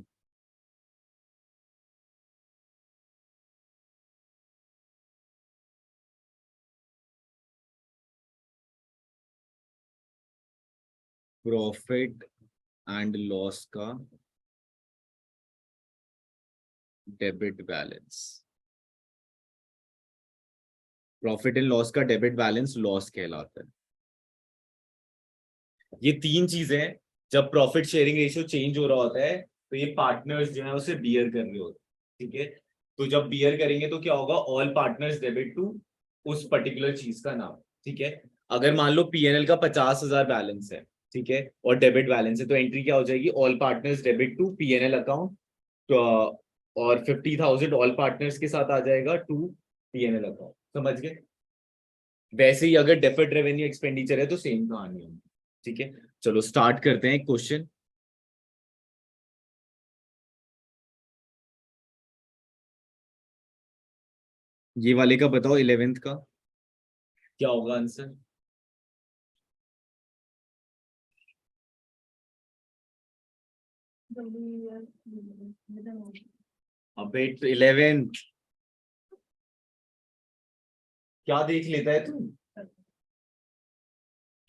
प्रॉफिट एंड लॉस का debit balance, profit and loss का डेबिट बैलेंस लॉस कहलाता है। ये तीन चीजें हैं। जब प्रॉफिट शेयरिंग रेशियो चेंज हो रहा होता है तो ये पार्टनर्स जो है उसे बियर कर रहे होते हैं, ठीक है। तो जब बियर करेंगे तो क्या होगा, ऑल पार्टनर्स डेबिट टू उस पर्टिकुलर चीज का नाम, ठीक है। अगर मान लो पीएनएल का 50,000 बैलेंस है, ठीक है, और डेबिट बैलेंस है, तो एंट्री क्या हो जाएगी, all partners debit to PNL account, तो और 50,000 ऑल पार्टनर्स के साथ आ जाएगा टू पीएनएल अकाउंट। समझ गए? वैसे ही अगर डेफर्ड रेवेन्यू एक्सपेंडिचर है तो सेम कहानी है, ठीक है। चलो स्टार्ट करते हैं क्वेश्चन। ये वाले का बताओ, 11th का क्या होगा आंसर? अबे 11th क्या देख लेता है तू?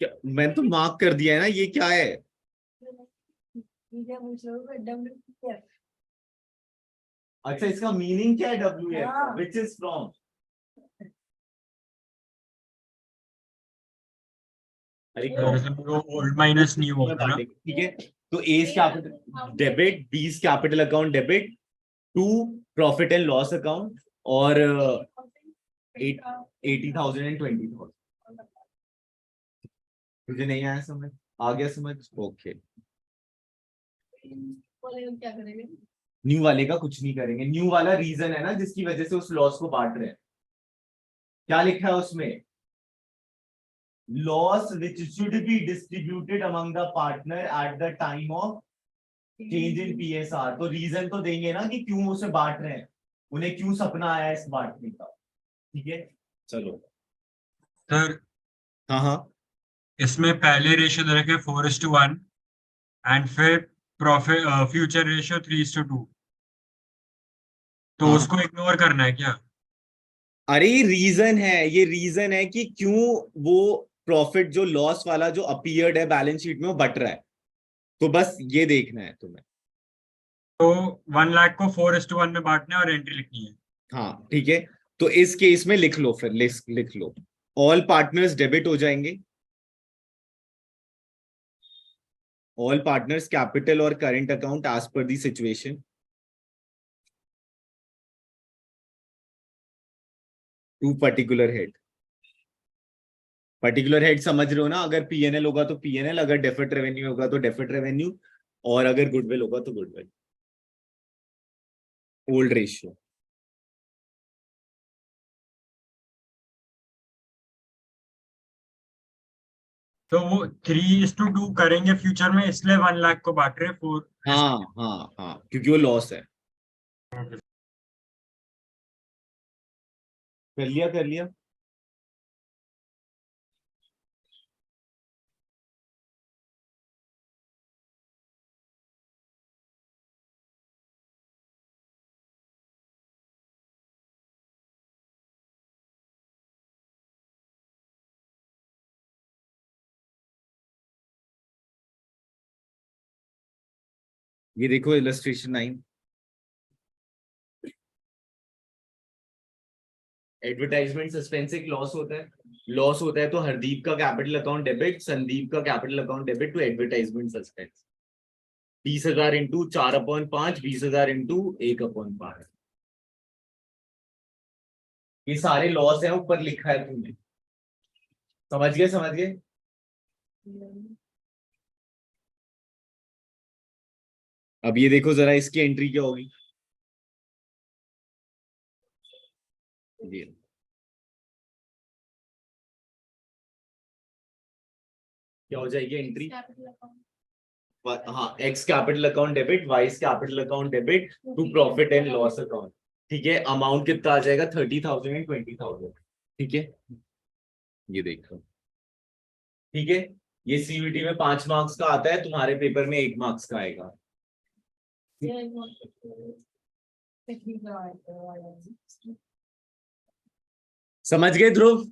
क्या मैंने तो मार्क कर दिया है ना, ये क्या है? अच्छा, इसका मीनिंग क्या है W F, which is from? अरे वो ओल्ड माइनस न्यू होगा ना। ठीक है। तो A's capital debit, B's capital account debit, to profit and loss account, और 80,000 एंड 20,000। तुझे नहीं आया समझ? आ गया समझ? ओके। क्या करेंगे? न्यू वाले का कुछ नहीं करेंगे। न्यू वाला रीजन है ना जिसकी वजह से उस लॉस को बांट रहे हैं। क्या लिखा है उसमें? Loss which should be distributed among the partner at the time of change in PSR. तो रीजन तो देंगे ना कि क्यों उसे बांट रहे हैं, उन्हें क्यों सपना आया इस बांटने का, ठीक है। चलो। सर हाँ हाँ। इसमें पहले रेशियो दे रखे 4:1 एंड फिर प्रॉफिट फ्यूचर रेशियो 3:2, तो हाँ उसको इग्नोर करना है क्या? अरे रीजन है, ये रीजन है कि क्यों वो प्रॉफिट जो लॉस वाला जो अपीयर्ड है बैलेंस शीट में वो बट रहा है। तो बस ये देखना है तुम्हें। तो 1 लाख को 4:1 में बांटना है और एंट्री लिखनी है। हाँ ठीक है। तो इस केस में लिख लो, फिर लिख लो, ऑल पार्टनर्स डेबिट हो जाएंगे, ऑल पार्टनर्स कैपिटल और current account as per the situation, to particular head. Particular head समझ रहे हो ना? अगर पीएनएल होगा तो पीएनएल, अगर डेफर्ड रेवेन्यू होगा तो डेफर्ड रेवेन्यू, और अगर गुडविल होगा तो गुडविल। Old ratio. तो वो 3:2 करेंगे फ्यूचर में, इसलिए 1 लाख को बांट रहे 4। हाँ हाँ हाँ, क्योंकि वो लॉस है। कर लिया कर लिया। ये देखो इलस्ट्रेशन 9। एडवर्टाइजमेंट सस्पेंस एक लॉस होता है, लॉस होता है तो हरदीप का कैपिटल अकाउंट डेबिट, संदीप का capital account debit to advertisement suspense. 20,000 into 4/5, 20,000 into 1/5। ये सारे लॉस है ऊपर लिखा है तुमने, समझ गए समझ गए। अब ये देखो जरा इसकी एंट्री क्या होगी, ये क्या हो जाएगी एंट्री। कैपिटल अकाउंट हाँ, X capital account debit, Y capital account debit to profit and loss account. ठीक है, अमाउंट कितना आ जाएगा, 30,000 एंड 20,000। ठीक है, ये देखो। ठीक है, ये सीयूईटी में 5 मार्क्स का आता है, तुम्हारे पेपर में 1 मार्क्स का आएगा। समझ गए ध्रुव।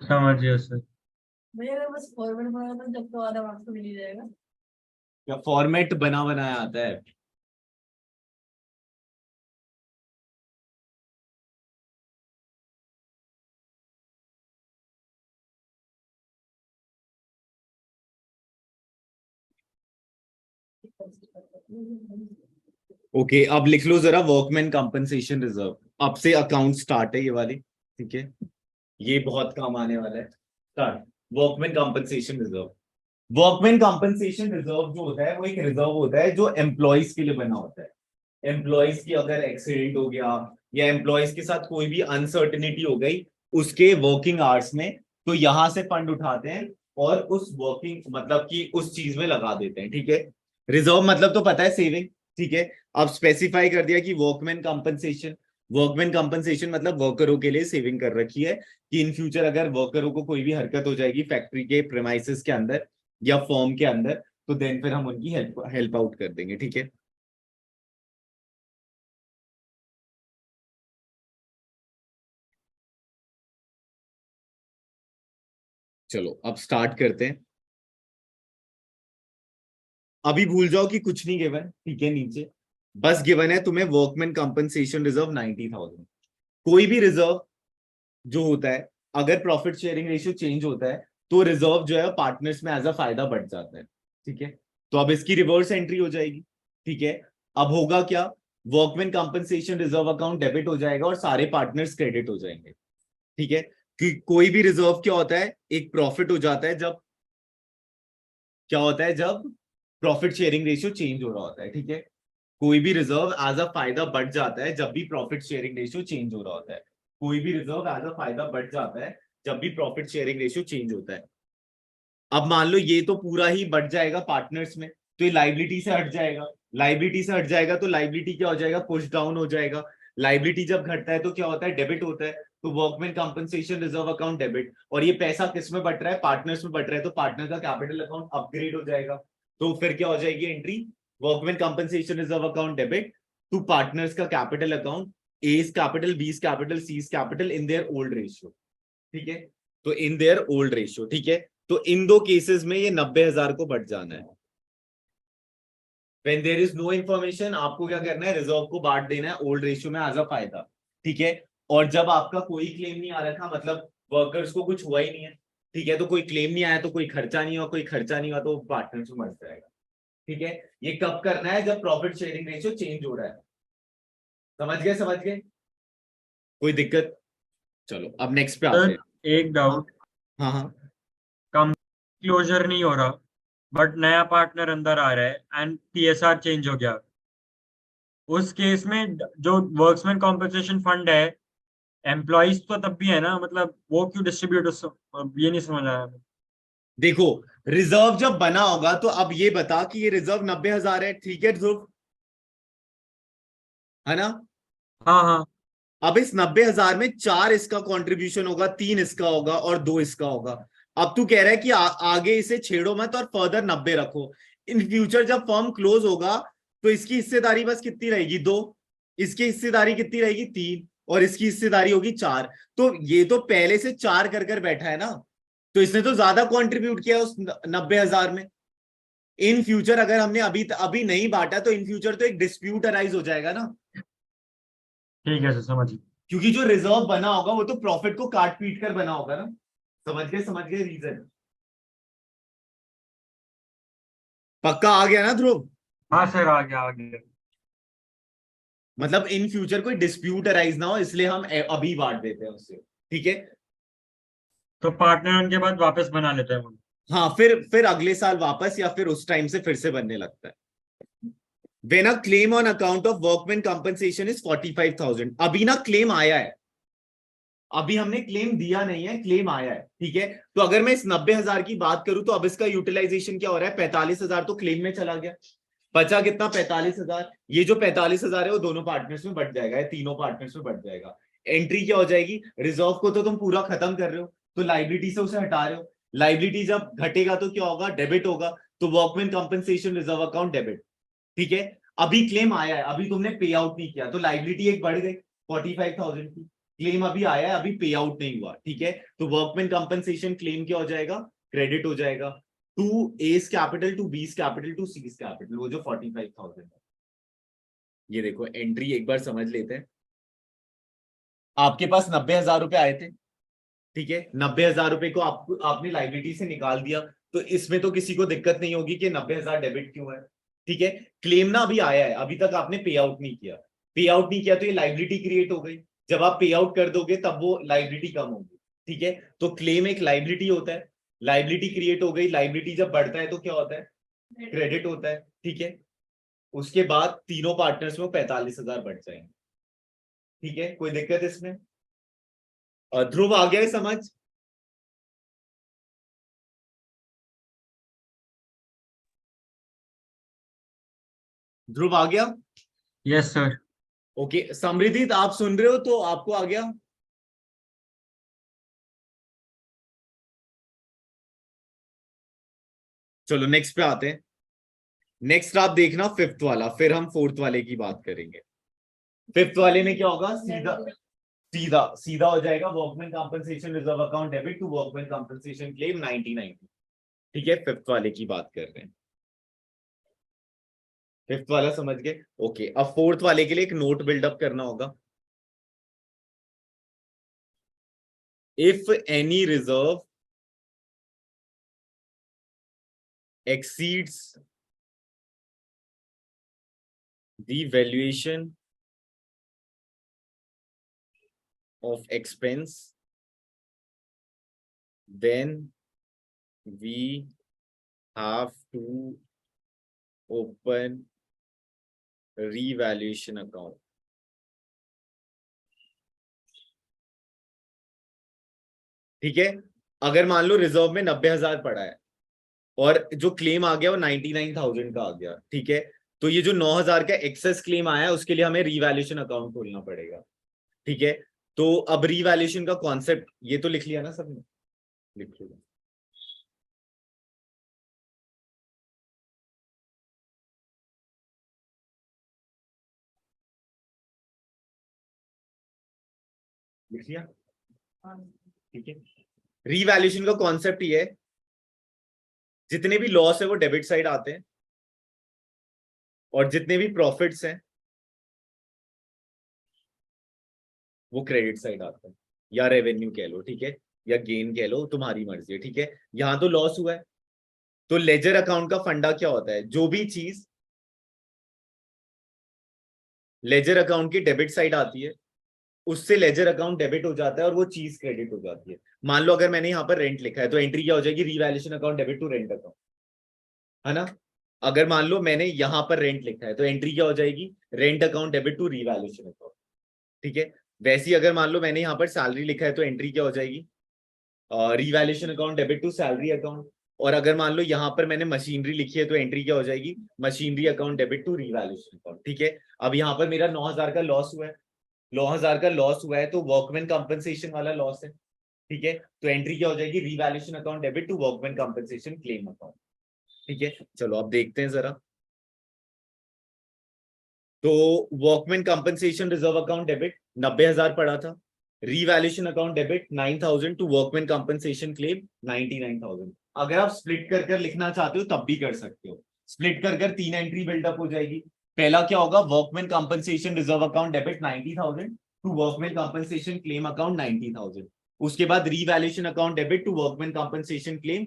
समझिए सर। भैया अगर बस फॉर्मेट बनाया तो जब तो आधा मार्क्स तो मिल ही जाएगा। या फॉर्मेट बना बनाया आता है। ओके, अब लिख लो जरा वर्कमैन कंपनसेशन रिजर्व। अब से अकाउंट स्टार्ट है ये वाली। ठीक है, ये बहुत काम आने वाला है। Start, workman compensation reserve. Workman compensation reserve जो होता है वो एक रिजर्व होता है जो एम्प्लॉयज के लिए बना होता है। एम्प्लॉयज की अगर एक्सीडेंट हो गया या एम्प्लॉयज के साथ कोई भी अनसर्टेनिटी हो गई उसके वर्किंग आवर्स में, तो यहां से फंड उठाते हैं और उस वर्किंग मतलब कि उस चीज में लगा देते हैं। ठीक है, रिजर्व मतलब तो पता है सेविंग। ठीक है, अब स्पेसिफाई कर दिया कि वर्कमैन कंपनसेशन। वर्कमैन कंपनसेशन मतलब वर्करों के लिए सेविंग कर रखी है कि इन फ्यूचर अगर वर्करों को कोई भी हरकत हो जाएगी फैक्ट्री के प्रेमाइसेस के अंदर या फर्म के अंदर, तो देन फिर हम उनकी हेल्प हेल्प आउट कर देंगे। ठीक है, चलो अब स्टार्ट करते हैं। अभी भूल जाओ कि कुछ नहीं गिवन। ठीक है, नीचे बस गिवन है तुम्हें वर्कमैन कंपनसेशन रिजर्व 90,000। कोई भी रिजर्व जो होता है, अगर प्रॉफिट शेयरिंग रेशियो चेंज होता है तो रिजर्व जो है पार्टनर्स में एज अ फायदा बढ़ जाता है। ठीक है, तो अब इसकी रिवर्स एंट्री हो जाएगी। ठीक है, अब होगा क्या, workman compensation reserve account debit हो जाएगा और सारे पार्टनर्स क्रेडिट हो जाएंगे। ठीक है, कि कोई भी रिजर्व क्या होता है, एक प्रॉफिट हो जाता है जब, क्या होता है जब प्रॉफिट शेयरिंग रेशियो चेंज हो रहा होता है। ठीक है, कोई भी रिजर्व एज अ फायदा बढ़ जाता है जब भी प्रॉफिट शेयरिंग रेशियो चेंज हो रहा होता है। कोई भी रिजर्व एज अ फायदा बढ़ जाता है जब भी प्रॉफिट शेयरिंग रेशियो चेंज होता है। अब मान लो ये तो पूरा ही बढ़ जाएगा पार्टनर्स में, तो ये लाइबिलिटी से हट जाएगा। लाइबिलिटी से हट जाएगा तो लाइबिलिटी क्या हो जाएगा, पुश डाउन हो जाएगा। लाइबिलिटी जब घटता है तो क्या होता है, डेबिट होता है। तो workman compensation reserve account debit, और ये पैसा किस में बट रहा है, पार्टनर्स में बट रहा है, तो पार्टनर का कैपिटल अकाउंट अपग्रेड हो जाएगा। तो फिर क्या हो जाएगी entry, workman compensation reserve account debit to partners का capital account, A's capital, B's capital, C's capital in their old ratio. ठीक है, तो इन देयर ओल्ड रेशियो। ठीक है, तो इन दो केसेस में ये 90,000 को बढ़ जाना है। When there is no information आपको क्या करना है, रिजर्व को बांट देना है ओल्ड रेशियो में एज अ फायदा। ठीक है, और जब आपका कोई क्लेम नहीं आ रखा, मतलब वर्कर्स को कुछ हुआ ही नहीं है, ठीक है, तो कोई क्लेम नहीं आया तो कोई खर्चा नहीं हुआ, कोई खर्चा नहीं हुआ तो पार्टनर से मर जाएगा। ठीक है, ये कब करना है, जब प्रॉफिट शेयरिंग रेशियो चेंज हो रहा है। समझ गए समझ गए, कोई दिक्कत। चलो अब नेक्स्ट पे आते सर हैं। एक डाउट, हाँ हाँ, कम क्लोजर नहीं हो रहा बट नया पार्टनर अंदर आ रहा है एंड टीएसआर चेंज हो गया, उस केस में जो वर्क्समैन कॉम्पनसेशन फंड है, एम्प्लॉयज तो तब भी है ना, मतलब वो क्यों डिस्ट्रीब्यूट, ये नहीं समझ आया। देखो रिजर्व जब बना होगा तो अब ये बता कि ये रिजर्व 90,000 है। ठीक है ध्रुव, है ना। हाँ हाँ। अब इस 90,000 में 4 इसका कंट्रीब्यूशन होगा, 3 इसका होगा और 2 इसका होगा। अब तू कह रहा है कि आगे इसे छेड़ो मत और फर्दर 90 रखो। इन फ्यूचर जब फर्म क्लोज होगा तो इसकी हिस्सेदारी बस कितनी रहेगी, 2। इसकी हिस्सेदारी कितनी रहेगी, 3। और इसकी हिस्सेदारी होगी 4। तो ये तो पहले से 4 कर बैठा है ना, तो इसने तो ज्यादा कंट्रीब्यूट किया उस 90,000 में। इन फ्यूचर अगर हमने अभी अभी नहीं बांटा तो इन फ्यूचर तो एक डिस्प्यूट अराइज हो जाएगा ना, ठीक है सर, समझिए। क्योंकि जो रिजर्व बना होगा वो तो प्रॉफिट को काट पीट कर बना होगा ना। समझ गए रीजन। पक्का आ गया ना ध्रुव। हाँ सर, आ गया आ गया। मतलब इन फ्यूचर कोई डिस्प्यूट अराइज ना हो, इसलिए हम अभी बांट देते हैं उससे, ठीक है। तो पार्टनर उनके बाद वापस बना लेते हैं वो। हाँ, फिर अगले साल वापस या फिर उस टाइम से फिर से बनने लगता है। When a claim on account of workman compensation is 45,000, अभी ना क्लेम आया है, अभी हमने क्लेम दिया नहीं है, क्लेम आया है, ठीक है। तो अगर मैं इस 90,000 की बात करूं तो अब इसका यूटिलाइजेशन क्या हो रहा है, 45,000 तो क्लेम में चला गया, बचा कितना, 45,000। ये जो 45,000 है वो दोनों पार्टनर्स में बढ़ जाएगा, तीनों पार्टनर्स में बढ़ जाएगा। एंट्री क्या हो जाएगी, रिजर्व को तो तुम पूरा खत्म कर रहे हो, तो लाइबिलिटी से उसे हटा रहे हो। लाइबिलिटी जब घटेगा तो क्या होगा, डेबिट होगा, तो workman compensation reserve account debit, ठीक है। अभी क्लेम आया है, अभी तुमने पे आउट नहीं किया, तो लाइबिलिटी एक बढ़ गई 45,000 की। क्लेम अभी आया है, अभी पे आउट नहीं हुआ, ठीक है। तो वर्कमैन कंपनसेशन क्लेम क्या हो जाएगा, क्रेडिट हो जाएगा to A's capital, to B's capital, to C's capital, वो जो 45,000 है। ये देखो एंट्री एक बार समझ लेते हैं। आपके पास 90,000 रुपए आए थे, ठीक है। 90,000 रुपए को आपने लाइबिलिटी से निकाल दिया, तो इसमें तो किसी को दिक्कत नहीं होगी कि 90,000 डेबिट क्यों है, ठीक है। क्लेम ना अभी आया है, अभी तक आपने पे आउट नहीं किया, पे आउट नहीं किया तो ये लाइबिलिटी क्रिएट हो गई। जब आप पे आउट कर दोगे तब वो लाइबिलिटी कम होगी, ठीक है। तो क्लेम एक लाइबिलिटी होता है, लाइबिलिटी क्रिएट हो गई, लाइबिलिटी जब बढ़ता है तो क्या होता है, क्रेडिट होता है, ठीक है। उसके बाद तीनों पार्टनर्स में 45,000 बढ़ जाएंगे, ठीक है। कोई दिक्कत इसमें? और ध्रुव आ गया है समझ? ध्रुव आ गया? Yes sir. ओके, समृद्धि आप सुन रहे हो तो आपको आ गया? चलो नेक्स्ट पे आते हैं। नेक्स्ट आप देखना फिफ्थ वाला, फिर हम फोर्थ वाले की बात करेंगे। फिफ्थ वाले में क्या होगा, सीधा सीधा सीधा हो जाएगा, workman compensation reserve account debit to workman compensation claim 1990, ठीक है। फिफ्थ वाले की बात कर रहे हैं, फिफ्थ वाला समझ गए, ओके। अब फोर्थ वाले के लिए एक नोट बिल्डअप करना होगा। If any reserve exceeds the valuation of expense, then we have to open revaluation account, ठीक है। अगर मान लो रिजर्व में 90,000 पड़ा है और जो क्लेम आ गया वो 99,000 का आ गया, ठीक है। तो ये जो 9,000 का एक्सेस क्लेम आया है उसके लिए हमें रीवैल्यूएशन अकाउंट खोलना पड़ेगा, ठीक है। तो अब रीवैल्यूएशन का कॉन्सेप्ट ये तो लिख लिया ना सबने, लिख लिया। लिख लिया, ठीक है। रीवैल्यूएशन का कॉन्सेप्ट ये है, जितने भी लॉस है वो डेबिट साइड आते हैं और जितने भी प्रॉफिट्स हैं वो क्रेडिट साइड आते हैं, या रेवेन्यू कह लो, ठीक है, या गेन कह लो, तुम्हारी मर्जी है, ठीक है। यहां तो लॉस हुआ है, तो लेजर अकाउंट का फंडा क्या होता है, जो भी चीज लेजर अकाउंट की डेबिट साइड आती है उससे लेजर अकाउंट डेबिट हो जाता है और वो चीज क्रेडिट हो जाती है। मान लो अगर मैंने यहाँ पर रेंट लिखा है तो एंट्री क्या हो जाएगी, revaluation account debit to rent account, है ना। अगर मान लो मैंने यहां पर रेंट लिखा है तो एंट्री क्या हो जाएगी, rent account debit to revaluation account, ठीक है। वैसे ही अगर मान लो मैंने यहाँ पर सैलरी लिखा है तो एंट्री क्या हो जाएगी, revaluation account debit to salary account. और अगर मान लो यहाँ पर मैंने मशीनरी लिखी है तो एंट्री क्या हो जाएगी, machinery account debit to revaluation account, ठीक है। अब यहाँ पर मेरा 9,000 का लॉस हुआ है, 9,000 का लॉस हुआ है तो वर्कमैन कंपनसेशन वाला लॉस है, ठीक है। तो एंट्री क्या हो जाएगी, revaluation account debit to workman compensation claim account, ठीक है। चलो अब देखते हैं जरा। तो workman compensation reserve account debit 90,000 पड़ा था, revaluation account debit 9,000 to workman compensation claim 99,000। अगर आप स्प्लिट कर कर लिखना चाहते हो तब भी कर सकते हो, स्प्लिट कर कर तीन एंट्री बिल्डअप हो जाएगी। पहला क्या होगा, workman compensation reserve account debit 90,000 to workman compensation claim account 90,000। उसके बाद revaluation account debit to workman compensation claim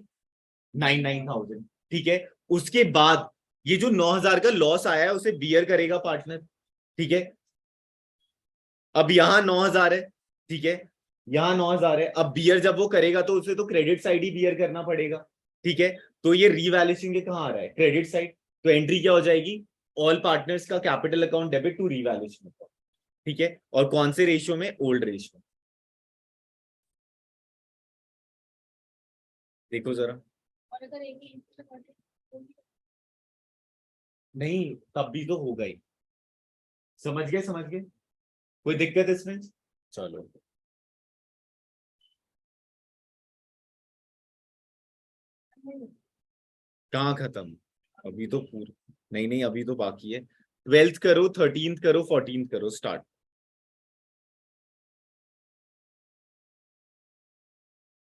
99,000, ठीक है। उसके बाद ये जो 9,000 का लॉस आया है उसे बियर करेगा पार्टनर, ठीक है। अब यहाँ 9,000 है, ठीक है, यहाँ 9,000 है। अब बियर जब वो करेगा तो उसे तो क्रेडिट साइड ही बियर करना पड़ेगा, ठीक है। तो ये रीवैल्यूएशन के कहाँ आ रहा है, क्रेडिट साइड। तो एंट्री क्या हो जाएगी, ऑल पार्टनर्स का capital account debit to revaluation, ठीक है। और कौन से रेशियो में, ओल्ड रेशियो। देखो जरा, और अगर एक ही इंच का तो नहीं तब भी तो होगा ही। समझ गए, समझ गए, कोई दिक्कत इसमें। चलो, कहाँ खत्म, अभी तो पूरा, नहीं नहीं अभी तो बाकी है। 12th करो, 13th करो, 14th करो, स्टार्ट।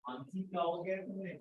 आंसर क्या हो गया तुम्हें।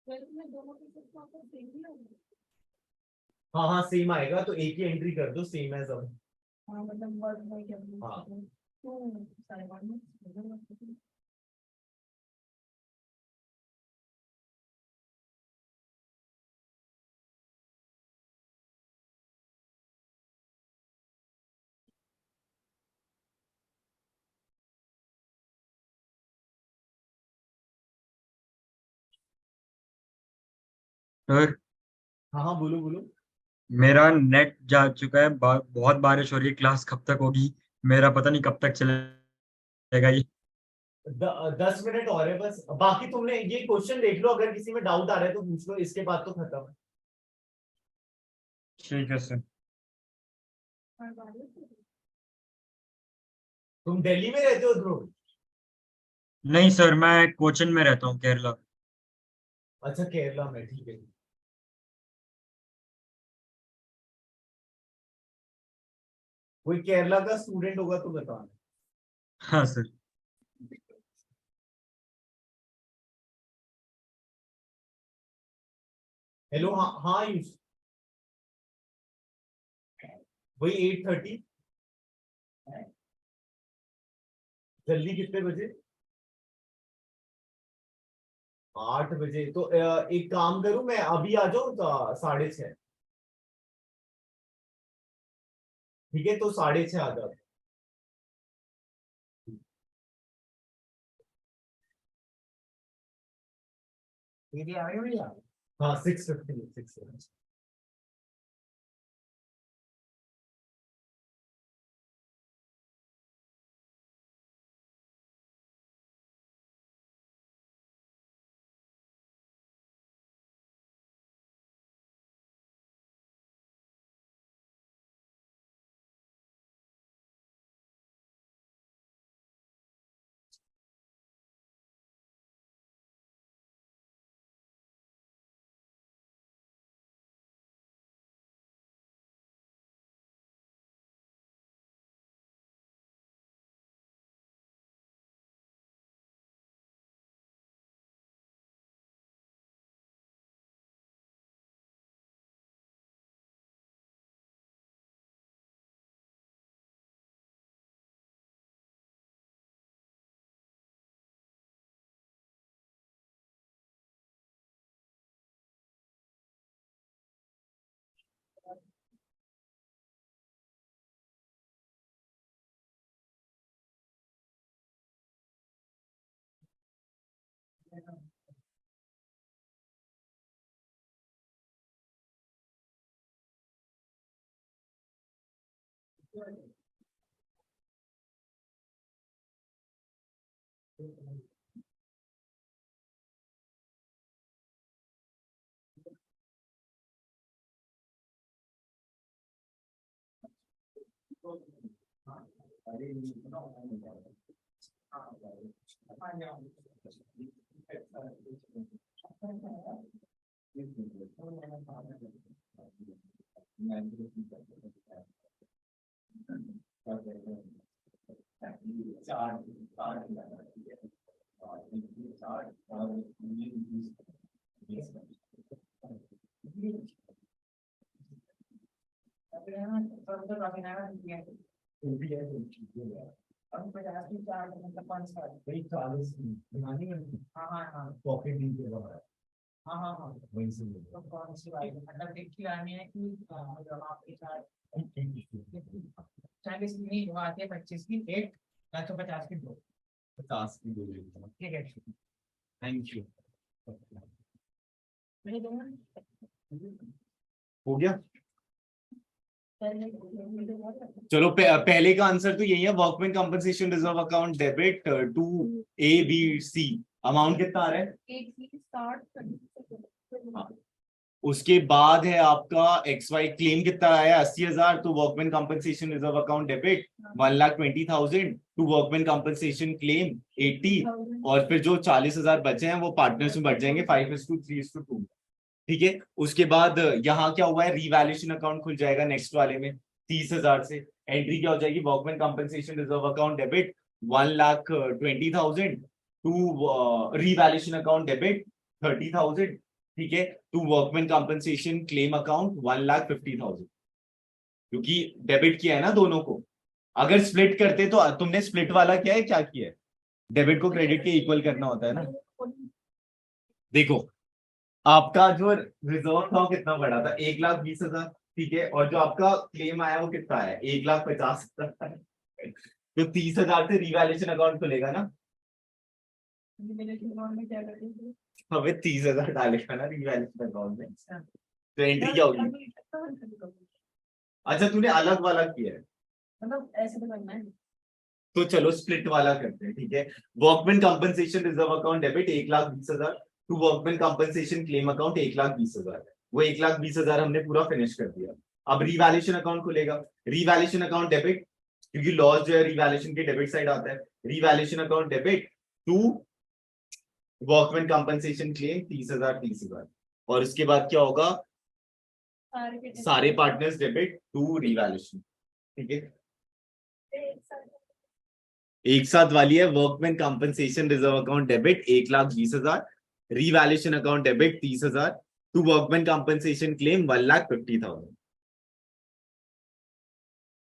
ट्वेल्थ में दोनों के साथ आपको सेम ही होगा। हाँ हाँ सेम आएगा, तो एक ही एंट्री कर दो, सेम एज अब। हाँ मतलब वर्ड में क्या हाँ। तो सारे वर्ड में सर हाँ हाँ बोलो बोलो। मेरा नेट जा चुका है, बहुत बारिश हो रही है, क्लास कब तक होगी, मेरा पता नहीं कब तक चलेगा ये। 10 मिनट और है बस, बाकी तुमने ये क्वेश्चन देख लो, अगर किसी में डाउट आ रहा है तो पूछ लो, इसके बाद तो खत्म है। ठीक है सर। हर बार में तुम दिल्ली में रहते हो ध्रुव। नहीं सर, मैं कोचीन में रहता हूँ, केरला। अच्छा केरला में, ठीक है। कोई केरला का स्टूडेंट होगा तो बताना। हाँ सर। हेलो, हाँ हाँ यूस, वही 8:30। जल्दी कितने बजे, 8 बजे। तो एक काम करूं, मैं अभी आ जाऊं तो 6:30, ठीक है, तो 6:30 आ जाओ। दीदी आ गई भैया। हाँ 6:50, 6। पॉकेट डील के बाहर हाँ हाँ हाँ वहीं से तो कौन सी वाली मतलब एक खिलानी है कि मतलब आपके साथ 40 की नहीं आती है 25 की एक 150 की दो 50 की दो लेता हूँ। ठीक है थैंक यू। मैं दूंगा हो गया। पहले चलो पहले का आंसर तो यही है, workman compensation reserve account debit to A B C. Amount कितना आ रहा है? 160 उसके बाद है आपका एक्स वाई क्लेम कितना आया? 80,000 तो workman compensation reserve account debit 1,20,000 to workman compensation claim 80, और फिर जो 40,000 बचे हैं वो पार्टनर्स में बढ़ जाएंगे 5:3:2। ठीक है, उसके बाद यहाँ क्या हुआ है, रीवैल्यूएशन अकाउंट खुल जाएगा नेक्स्ट वाले में 30,000 से। एंट्री क्या हो जाएगी, workman compensation reserve account debit 1,20,000 to revaluation account debit 30,000। ठीक है, to workman compensation claim account 1,50,000, क्योंकि डेबिट किया है ना दोनों को। अगर स्प्लिट करते तो तुमने स्प्लिट वाला क्या है, क्या किया है, डेबिट को क्रेडिट के इक्वल करना होता है ना। देखो आपका जो रिजर्व था वो कितना बड़ा था, 1,20,000। ठीक है, और जो आपका क्लेम आया वो कितना है, 1,50,000। तो 30,000 से रिवैल्यूएशन अकाउंट खुलेगा ना, हमें 30,000 डालेगा ना रिवैल्यूएशन अकाउंट में। तो एंट्री क्या होगी? अच्छा तूने अलग वाला किया है, मतलब ऐसे तो करना है तो चलो स्प्लिट वाला करते हैं। ठीक है, workman compensation reserve account debit 1,20,000 to workman compensation claim account 1,20,000। वो 1,20,000 हमने पूरा फिनिश कर दिया। अब रिवैल्यूएशन अकाउंट खुलेगा, रिवैल्यूएशन अकाउंट डेबिट, क्योंकि लॉस जो है रिवैल्यूएशन के डेबिट साइड आता है। Revaluation account debit to workman compensation claim 30,000, और उसके बाद क्या होगा, सारे पार्टनर्स डेबिट टू रिवैल्यूएशन। ठीक है, एक साथ वाली है, workman compensation reserve account debit 1,20,000, revaluation account debit 30,000 to workman compensation claim 1,50,000।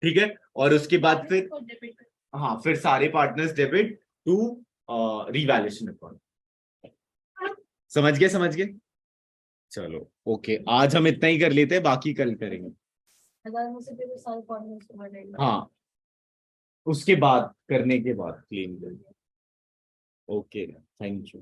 ठीक है, और उसके बाद फिर हाँ फिर सारे partners debit to revaluation account. समझ गए, समझ गए। चलो ओके, आज हम इतना ही कर लेते हैं, बाकी कल करेंगे। हाँ उसके बाद करने के बाद क्लेम करेंगे। Okay thank you.